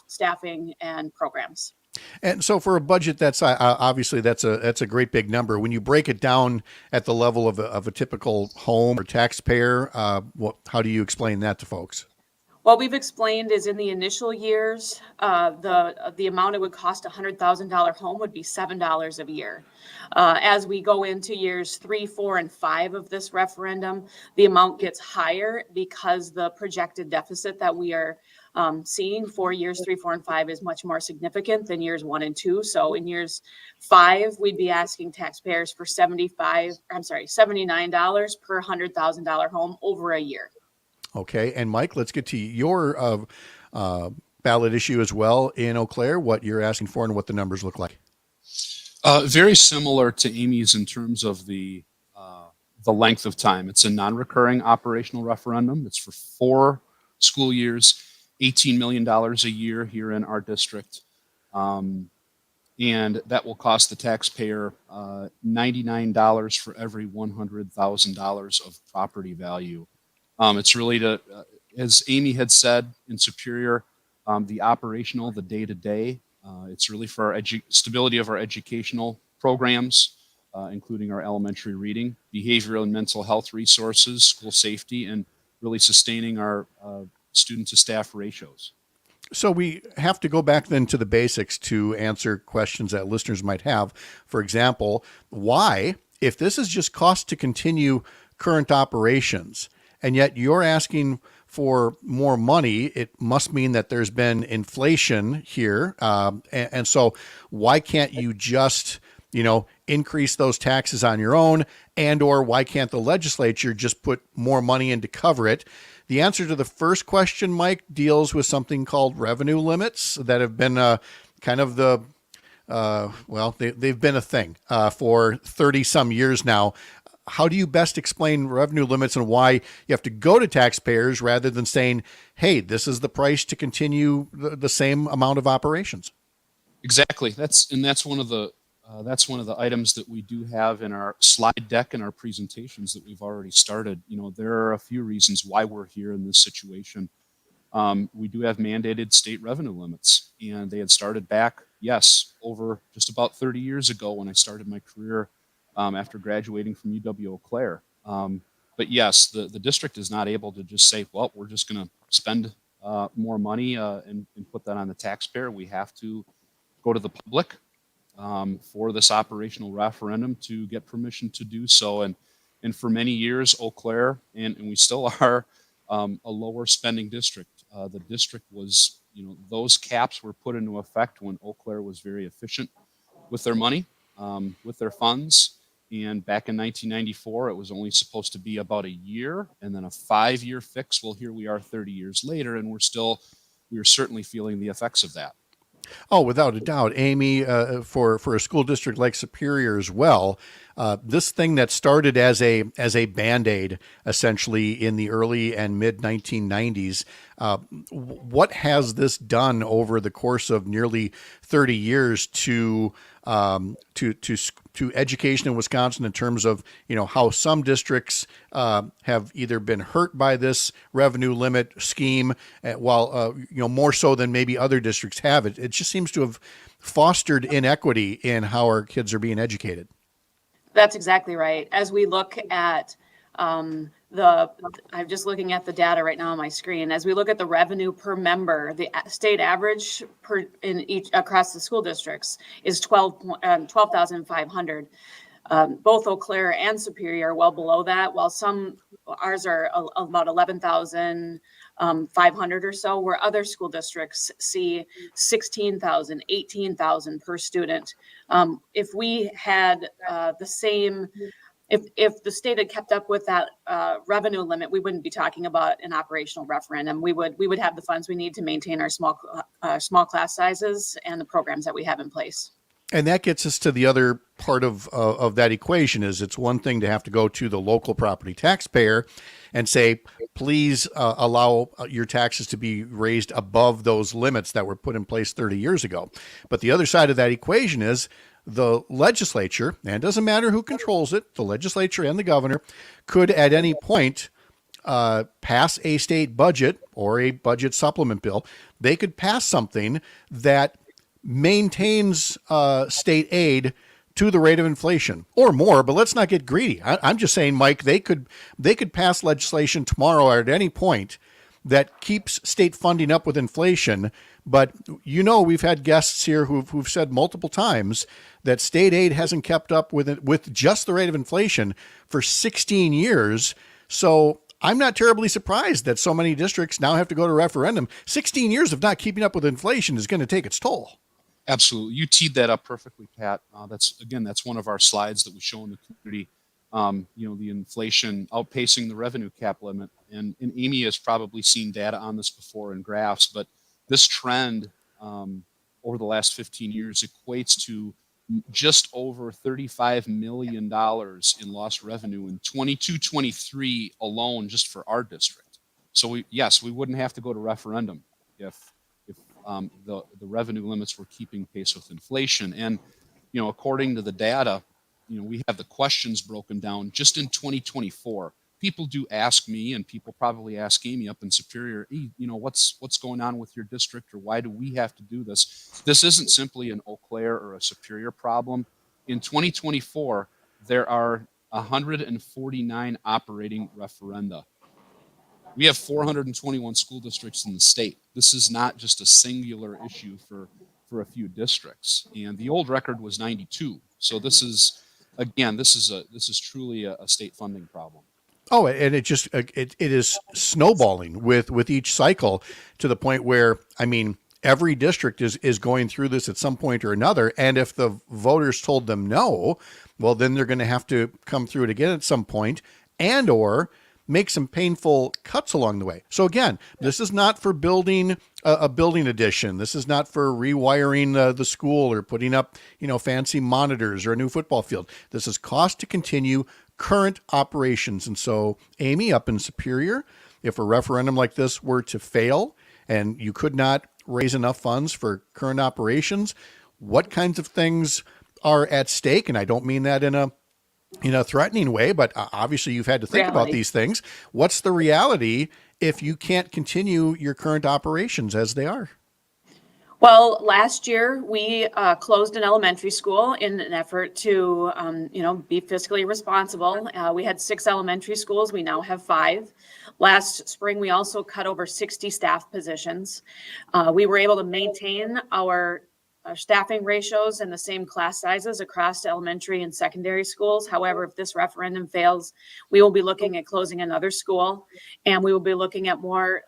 staffing, and programs. And so for a budget, that's obviously that's a great big number. When you break it down at the level of a typical home or taxpayer, how do you explain that to folks? What we've explained is in the initial years, the amount it would cost a $100,000 home would be $7 a year. As we go into years 3, 4, and 5 of this referendum, the amount gets higher because the projected deficit that we are seeing for years 3, 4, and 5 is much more significant than years 1 and 2. So in years 5, we'd be asking taxpayers for $79 per $100,000 home over a year. Okay, and Mike, let's get to your ballot issue as well in Eau Claire, what you're asking for and what the numbers look like. Very similar to Amy's in terms of the length of time. It's a non-recurring operational referendum. It's for 4 school years, $18 million a year here in our district. And that will cost the taxpayer $99 for every $100,000 of property value. It's really to, as Amy had said in Superior, the operational, the day-to-day. It's really for our stability of our educational programs, including our elementary reading, behavioral and mental health resources, school safety, and really sustaining our student to staff ratios. So we have to go back then to the basics to answer questions that listeners might have. For example, why, if this is just cost to continue current operations, and yet you're asking for more money, it must mean that there's been inflation here. And so why can't you just, increase those taxes on your own, and or why can't the legislature just put more money in to cover it? The answer to the first question, Mike, deals with something called revenue limits that have been kind of they've been a thing for 30 some years now. How do you best explain revenue limits and why you have to go to taxpayers rather than saying, hey, this is the price to continue the same amount of operations? Exactly. That's one of the items that we do have in our slide deck and our presentations that we've already started. There are a few reasons why we're here in this situation. We do have mandated state revenue limits, and they had started back, over just about 30 years ago when I started my career after graduating from UW Eau Claire. But yes, the district is not able to just say, well, we're just going to spend more money and put that on the taxpayer. We have to go to the public for this operational referendum to get permission to do so. And for many years, Eau Claire, and we still are a lower spending district. The district was, those caps were put into effect when Eau Claire was very efficient with their money, with their funds. And back in 1994, it was only supposed to be about a year and then a 5-year fix. Well, here we are 30 years later, and we're certainly feeling the effects of that. Oh, without a doubt, Amy, for a school district like Superior as well, this thing that started as a Band-Aid essentially in the early and mid 1990s, what has this done over the course of nearly 30 years to education in Wisconsin in terms of how some districts have either been hurt by this revenue limit scheme, while more so than maybe other districts have? It just seems to have fostered inequity in how our kids are being educated. That's exactly right. As we look at I'm just looking at the data right now on my screen. As we look at the revenue per member, the state average across the school districts is 12,500. Both Eau Claire and Superior are well below that, while ours are about 11,500 or so, where other school districts see 16,000, 18,000 per student. If we had the same, if the state had kept up with that revenue limit, we wouldn't be talking about an operational referendum. We would have the funds we need to maintain our small class sizes and the programs that we have in place. And that gets us to the other part of that equation. Is it's one thing to have to go to the local property taxpayer and say, please allow your taxes to be raised above those limits that were put in place 30 years ago. But the other side of that equation is the legislature, and it doesn't matter who controls it, the legislature and the governor could at any point pass a state budget or a budget supplement bill. They could pass something that maintains state aid to the rate of inflation or more, but let's not get greedy. I'm just saying, Mike, they could pass legislation tomorrow or at any point that keeps state funding up with inflation. But we've had guests here who've said multiple times that state aid hasn't kept up with just the rate of inflation for 16 years. So I'm not terribly surprised that so many districts now have to go to referendum. 16 years of not keeping up with inflation is going to take its toll. Absolutely. You teed that up perfectly, Pat. That's one of our slides that we show in the community. The inflation outpacing the revenue cap limit. And Amy has probably seen data on this before in graphs, but this trend over the last 15 years equates to just over $35 million in lost revenue in 22-23 alone, just for our district. So we wouldn't have to go to referendum if the revenue limits were keeping pace with inflation. And according to the data, we have the questions broken down just in 2024. People do ask me, and people probably ask Amy up in Superior, hey, what's going on with your district, or why do we have to do this? This isn't simply an Eau Claire or a Superior problem. In 2024, there are 149 operating referenda. We have 421 school districts in the state. This is not just a singular issue for a few districts. And the old record was 92. So this is truly a state funding problem. Oh, and it is snowballing with each cycle, to the point where, every district is going through this at some point or another. And if the voters told them no, well, then they're going to have to come through it again at some point, and or make some painful cuts along the way. So again, this is not for building a building addition. This is not for rewiring the school or putting up, fancy monitors or a new football field. This is cost to continue current operations. And so, Amy, up in Superior, if a referendum like this were to fail and you could not raise enough funds for current operations, what kinds of things are at stake? And I don't mean that in a threatening way, but obviously you've had to think about these things. What's the reality if you can't continue your current operations as they are? Well, last year we closed an elementary school in an effort to, be fiscally responsible. We had 6 elementary schools. We now have 5. Last spring, we also cut over 60 staff positions. We were able to maintain our staffing ratios and the same class sizes across elementary and secondary schools. However, if this referendum fails, we will be looking at closing another school, and we will be looking at more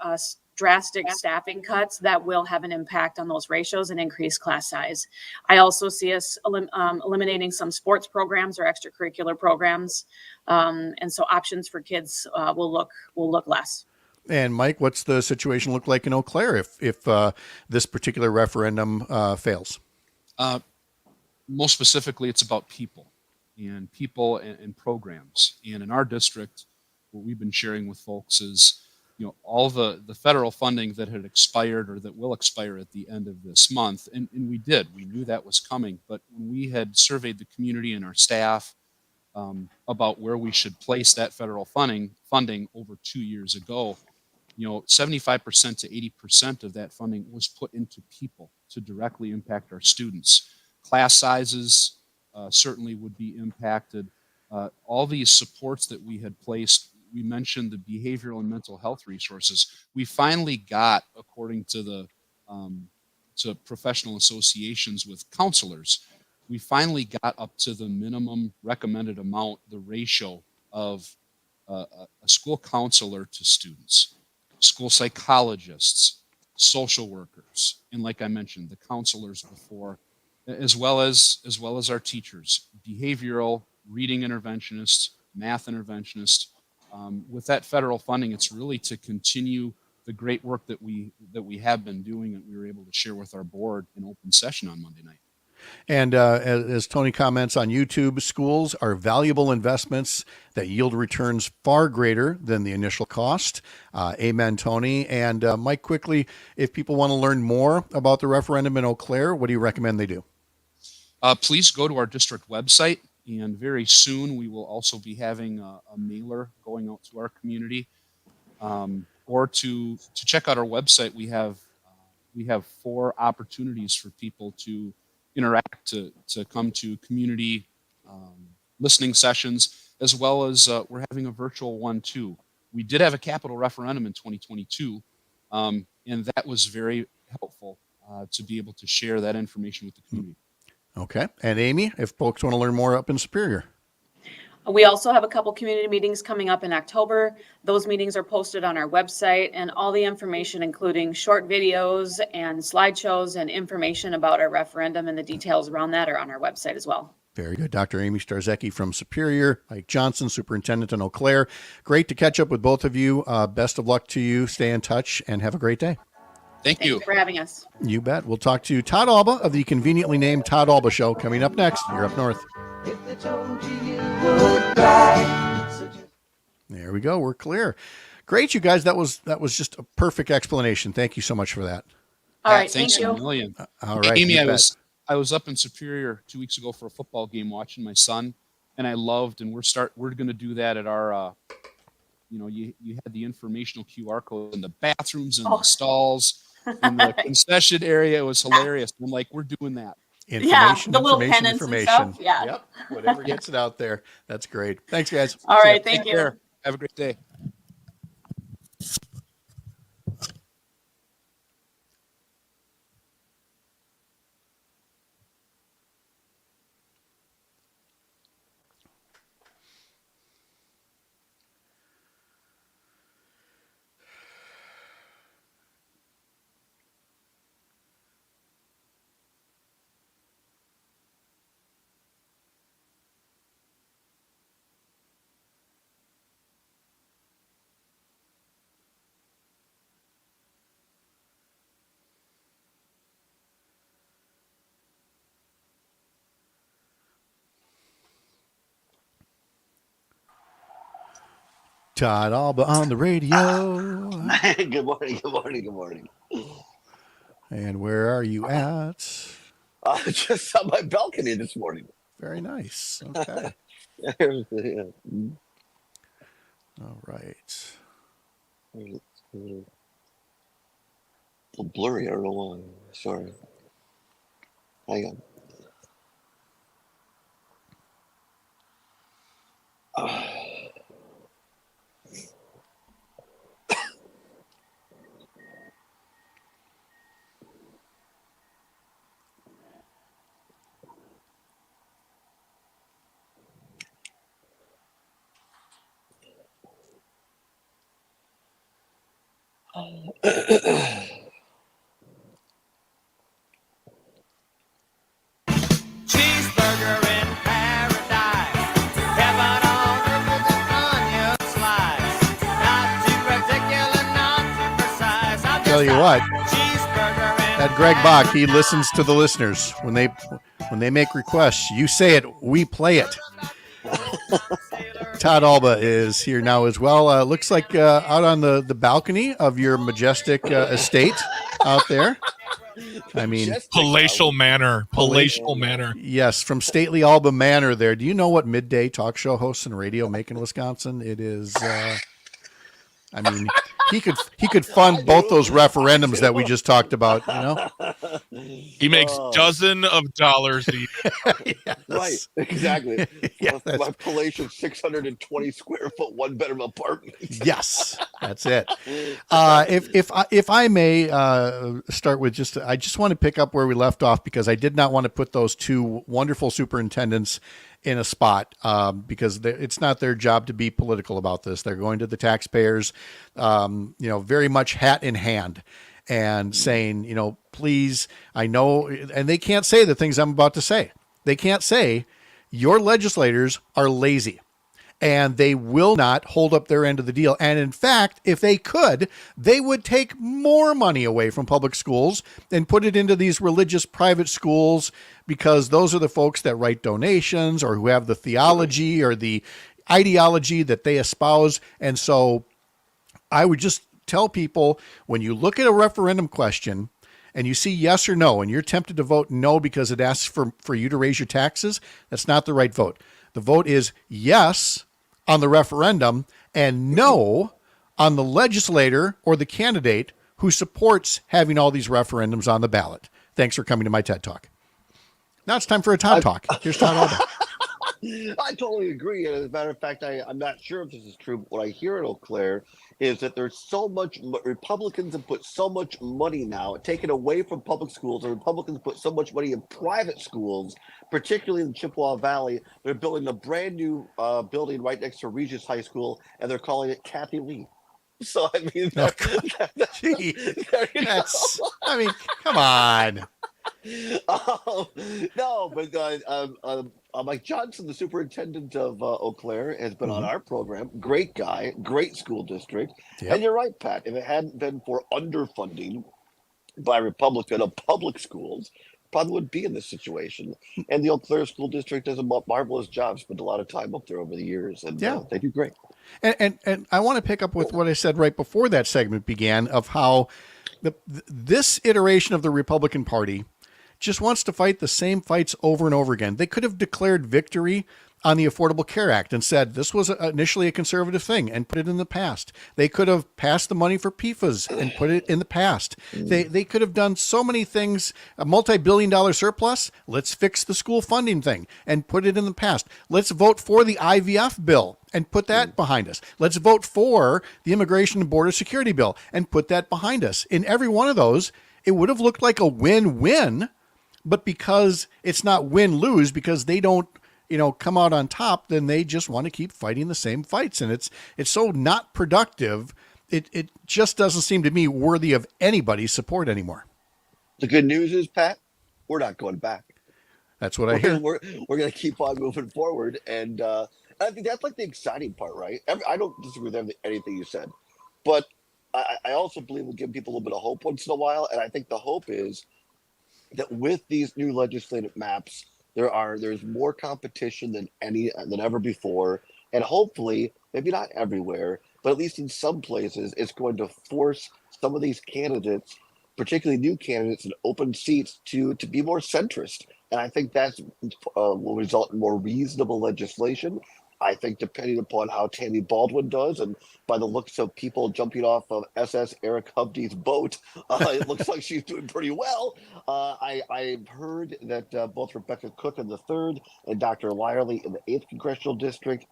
drastic staffing cuts that will have an impact on those ratios and increase class size. I also see us eliminating some sports programs or extracurricular programs, and so options for kids will look less. And Mike, what's the situation look like in Eau Claire if this particular referendum fails? Most specifically, it's about people and programs. And in our district, what we've been sharing with folks is, all the federal funding that had expired or that will expire at the end of this month. And we knew that was coming. But when we had surveyed the community and our staff about where we should place that federal funding over 2 years ago, 75% to 80% of that funding was put into people to directly impact our students. Class sizes certainly would be impacted. All these supports that we had placed, we mentioned the behavioral and mental health resources. We finally got, according to to professional associations with counselors, we finally got up to the minimum recommended amount, the ratio of a school counselor to students, school psychologists, social workers, and like I mentioned, the counselors before, as well as our teachers, behavioral, reading interventionists, math interventionists. With that federal funding, it's really to continue the great work that we have been doing, and we were able to share with our board in open session on Monday night. And as Tony comments on YouTube, schools are valuable investments that yield returns far greater than the initial cost. Amen, Tony. And Mike, quickly, if people want to learn more about the referendum in Eau Claire, what do you recommend they do? Please go to our district website, and very soon we will also be having a mailer going out to our community. Or to check out our website, we have 4 opportunities for people to interact, to come to community listening sessions, as well as we're having a virtual one too. We did have a capital referendum in 2022, and that was very helpful to be able to share that information with the community. Okay. And Amy, if folks want to learn more up in Superior. We also have a couple community meetings coming up in October. Those meetings are posted on our website, and all the information, including short videos and slideshows and information about our referendum and the details around that, are on our website as well. Very good. Dr. Amy Starzecki from Superior, Mike Johnson, Superintendent in Eau Claire. Great to catch up with both of you. Best of luck to you. Stay in touch and have a great day. Thank you. Thank you for having us. You bet. We'll talk to Todd Alba of the conveniently named Todd Alba Show coming up next. You're Up North. If they told you you would cry. There we go. We're clear. Great, you guys. That was just a perfect explanation. Thank you so much for that. All right. Thanks Thank you. a million. All right. Amy, you I bet. was up in Superior 2 weeks ago for a football game watching my son, and I loved, and we're going to do that at our, you had the informational QR code in the bathrooms and the stalls in the concession area. It was hilarious. I'm like, we're doing that. Information, the little information, pennants and information. stuff. Yeah. Yep. Whatever gets it out there. That's great. Thanks, guys. All right. Take Thank you. care. Have a great day. Todd Alba on the radio. Good morning, good morning, good morning. And where are you at? Just on my balcony this morning. Very nice. Okay. Yeah. All right. It's a little blurry, I don't know why. Sorry. Hang on. Cheeseburger in paradise. Heaven on earth with an onion slice. Not too particular, not too precise. I'm Tell you just a what, cheeseburger in that Greg Bach, he listens to the listeners when they make requests. You say it, we play it. Todd Alba is here now as well. Looks like out on the balcony of your majestic estate out there. I mean, Palatial manor. Palatial manor. yes, from stately Alba Manor there. Do you know what midday talk show hosts and radio make in Wisconsin? It is, I mean, he could fund both those referendums that we just talked about, you know? He makes dozen of dollars a year. Yes. Right, exactly. Yeah, my palatial 620 square foot one bedroom apartment. Yes, that's it. If I may start with I just want to pick up where we left off because I did not want to put those two wonderful superintendents in a spot because it's not their job to be political about this. They're going to the taxpayers, very much hat in hand and saying, please, I know, and they can't say the things I'm about to say. They can't say your legislators are lazy and they will not hold up their end of the deal. And in fact, if they could, they would take more money away from public schools and put it into these religious private schools because those are the folks that write donations or who have the theology or the ideology that they espouse. And so I would just tell people, when you look at a referendum question and you see yes or no, and you're tempted to vote no because it asks for you to raise your taxes, that's not the right vote. The vote is yes on the referendum and no on the legislator or the candidate who supports having all these referendums on the ballot. Thanks for coming to my TED Talk. Now it's time for a Todd Talk. Here's Todd Alba. I totally agree. And as a matter of fact, I'm not sure if this is true, but what I hear in Eau Claire is that there's so much, Republicans have put so much money now, taken away from public schools, and Republicans put so much money in private schools, particularly in the Chippewa Valley. They're building a brand new building right next to Regis High School, and they're calling it Kathy Lee. So, I mean, I mean, come on. No, but Mike Johnson, the superintendent of Eau Claire, has been on our program. Great guy, great school district. Yep. And you're right, Pat. If it hadn't been for underfunding by Republican of public schools, probably wouldn't be in this situation. And the Eau Claire School District does a marvelous job. Spent a lot of time up there over the years, and they do great. And I want to pick up with what I said right before that segment began of how this iteration of the Republican Party just wants to fight the same fights over and over again. They could have declared victory on the Affordable Care Act and said this was initially a conservative thing and put it in the past. They could have passed the money for PFAS and put it in the past. They could have done so many things, a multi-billion-dollar surplus. Let's fix the school funding thing and put it in the past. Let's vote for the IVF bill and put that behind us. Let's vote for the Immigration and Border Security bill and put that behind us. In every one of those, it would have looked like a win-win, but because it's not win-lose, because they don't come out on top, then they just want to keep fighting the same fights. And it's so not productive. It just doesn't seem to me worthy of anybody's support anymore. The good news is, Pat, we're not going back. That's what I hear. We're going to keep on moving forward. And I think that's like the exciting part, right? I don't disagree with anything you said, but I also believe we'll give people a little bit of hope once in a while. And I think the hope is that with these new legislative maps, there's more competition than ever before, and hopefully, maybe not everywhere, but at least in some places, it's going to force some of these candidates, particularly new candidates in open seats, to be more centrist. And I think that will result in more reasonable legislation. I think depending upon how Tammy Baldwin does, and by the looks of people jumping off of SS Eric Hovde's boat, it looks like she's doing pretty well. I've heard that both Rebecca Cook in the 3rd and Dr. Lyerly in the 8th Congressional District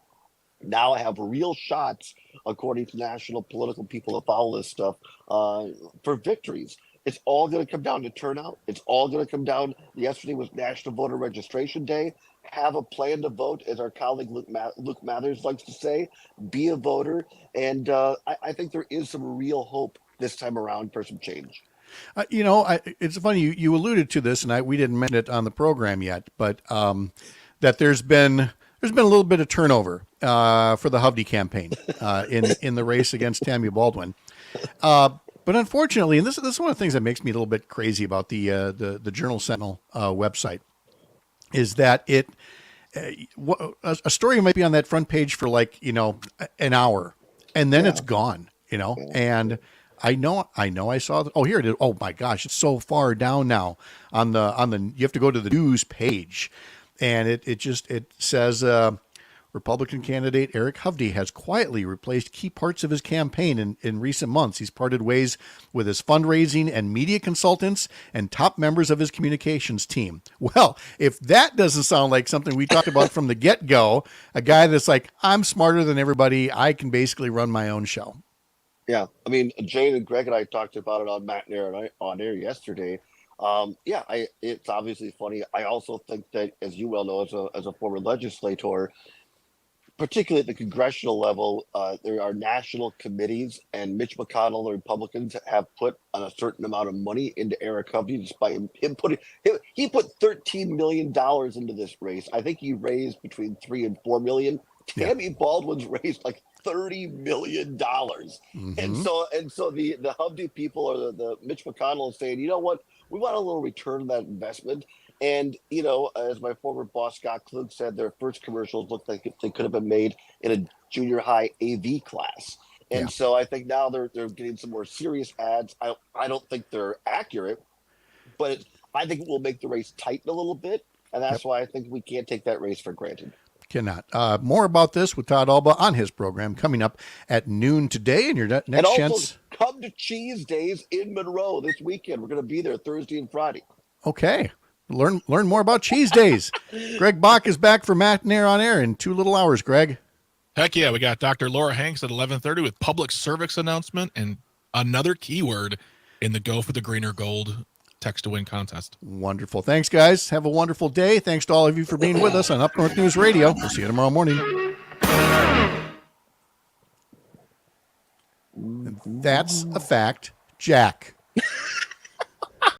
now have real shots, according to national political people that follow this stuff, for victories. It's all going to come down to turnout. It's all going to come down. Yesterday was National Voter Registration Day. Have a plan to vote, as our colleague Luke Mathers likes to say. Be a voter. And I think there is some real hope this time around for some change. It's funny, you alluded to this, and we didn't mention it on the program yet, but that there's been a little bit of turnover for the Hovde campaign in the race against Tammy Baldwin. But unfortunately, and this is one of the things that makes me a little bit crazy about the Journal Sentinel website, is that a story might be on that front page for an hour, and then it's gone, and I know I saw here it is. Oh my gosh, it's so far down now on the you have to go to the news page, and it says Republican candidate Eric Hovde has quietly replaced key parts of his campaign in recent months. He's parted ways with his fundraising and media consultants and top members of his communications team. Well, if that doesn't sound like something we talked about from the get-go, a guy that's like, I'm smarter than everybody, I can basically run my own show. Yeah, I mean, Jane and Greg and I talked about it on Matt and on air yesterday. It's obviously funny. I also think that, as you well know, as a former legislator, particularly at the congressional level, there are national committees, and Mitch McConnell, the Republicans, have put on a certain amount of money into Eric Hovde, despite him he put $13 million into this race. I think he raised between $3 and $4 million. Tammy Baldwin's raised like $30 million. Mm-hmm. And so the Hovde people, or the Mitch McConnell, is saying, you know what, we want a little return on that investment. And, as my former boss, Scott Klug, said, their first commercials looked like they could have been made in a junior high AV class. And so I think now they're getting some more serious ads. I don't think they're accurate, but I think it will make the race tighten a little bit. And that's why I think we can't take that race for granted. Cannot. More about this with Todd Alba on his program coming up at noon today. And your next and also, chance. Come to Cheese Days in Monroe this weekend. We're going to be there Thursday and Friday. Okay. Learn more about Cheese Days. Greg Bach is back for Matt and Air on Air in 2 little hours, Greg. Heck yeah, we got Dr. Laura Hanks at 11:30 with public cervix announcement and another keyword in the Go for the Greener Gold text to win contest. Wonderful. Thanks, guys. Have a wonderful day. Thanks to all of you for being with us on Up North News Radio. We'll see you tomorrow morning. That's a fact, Jack.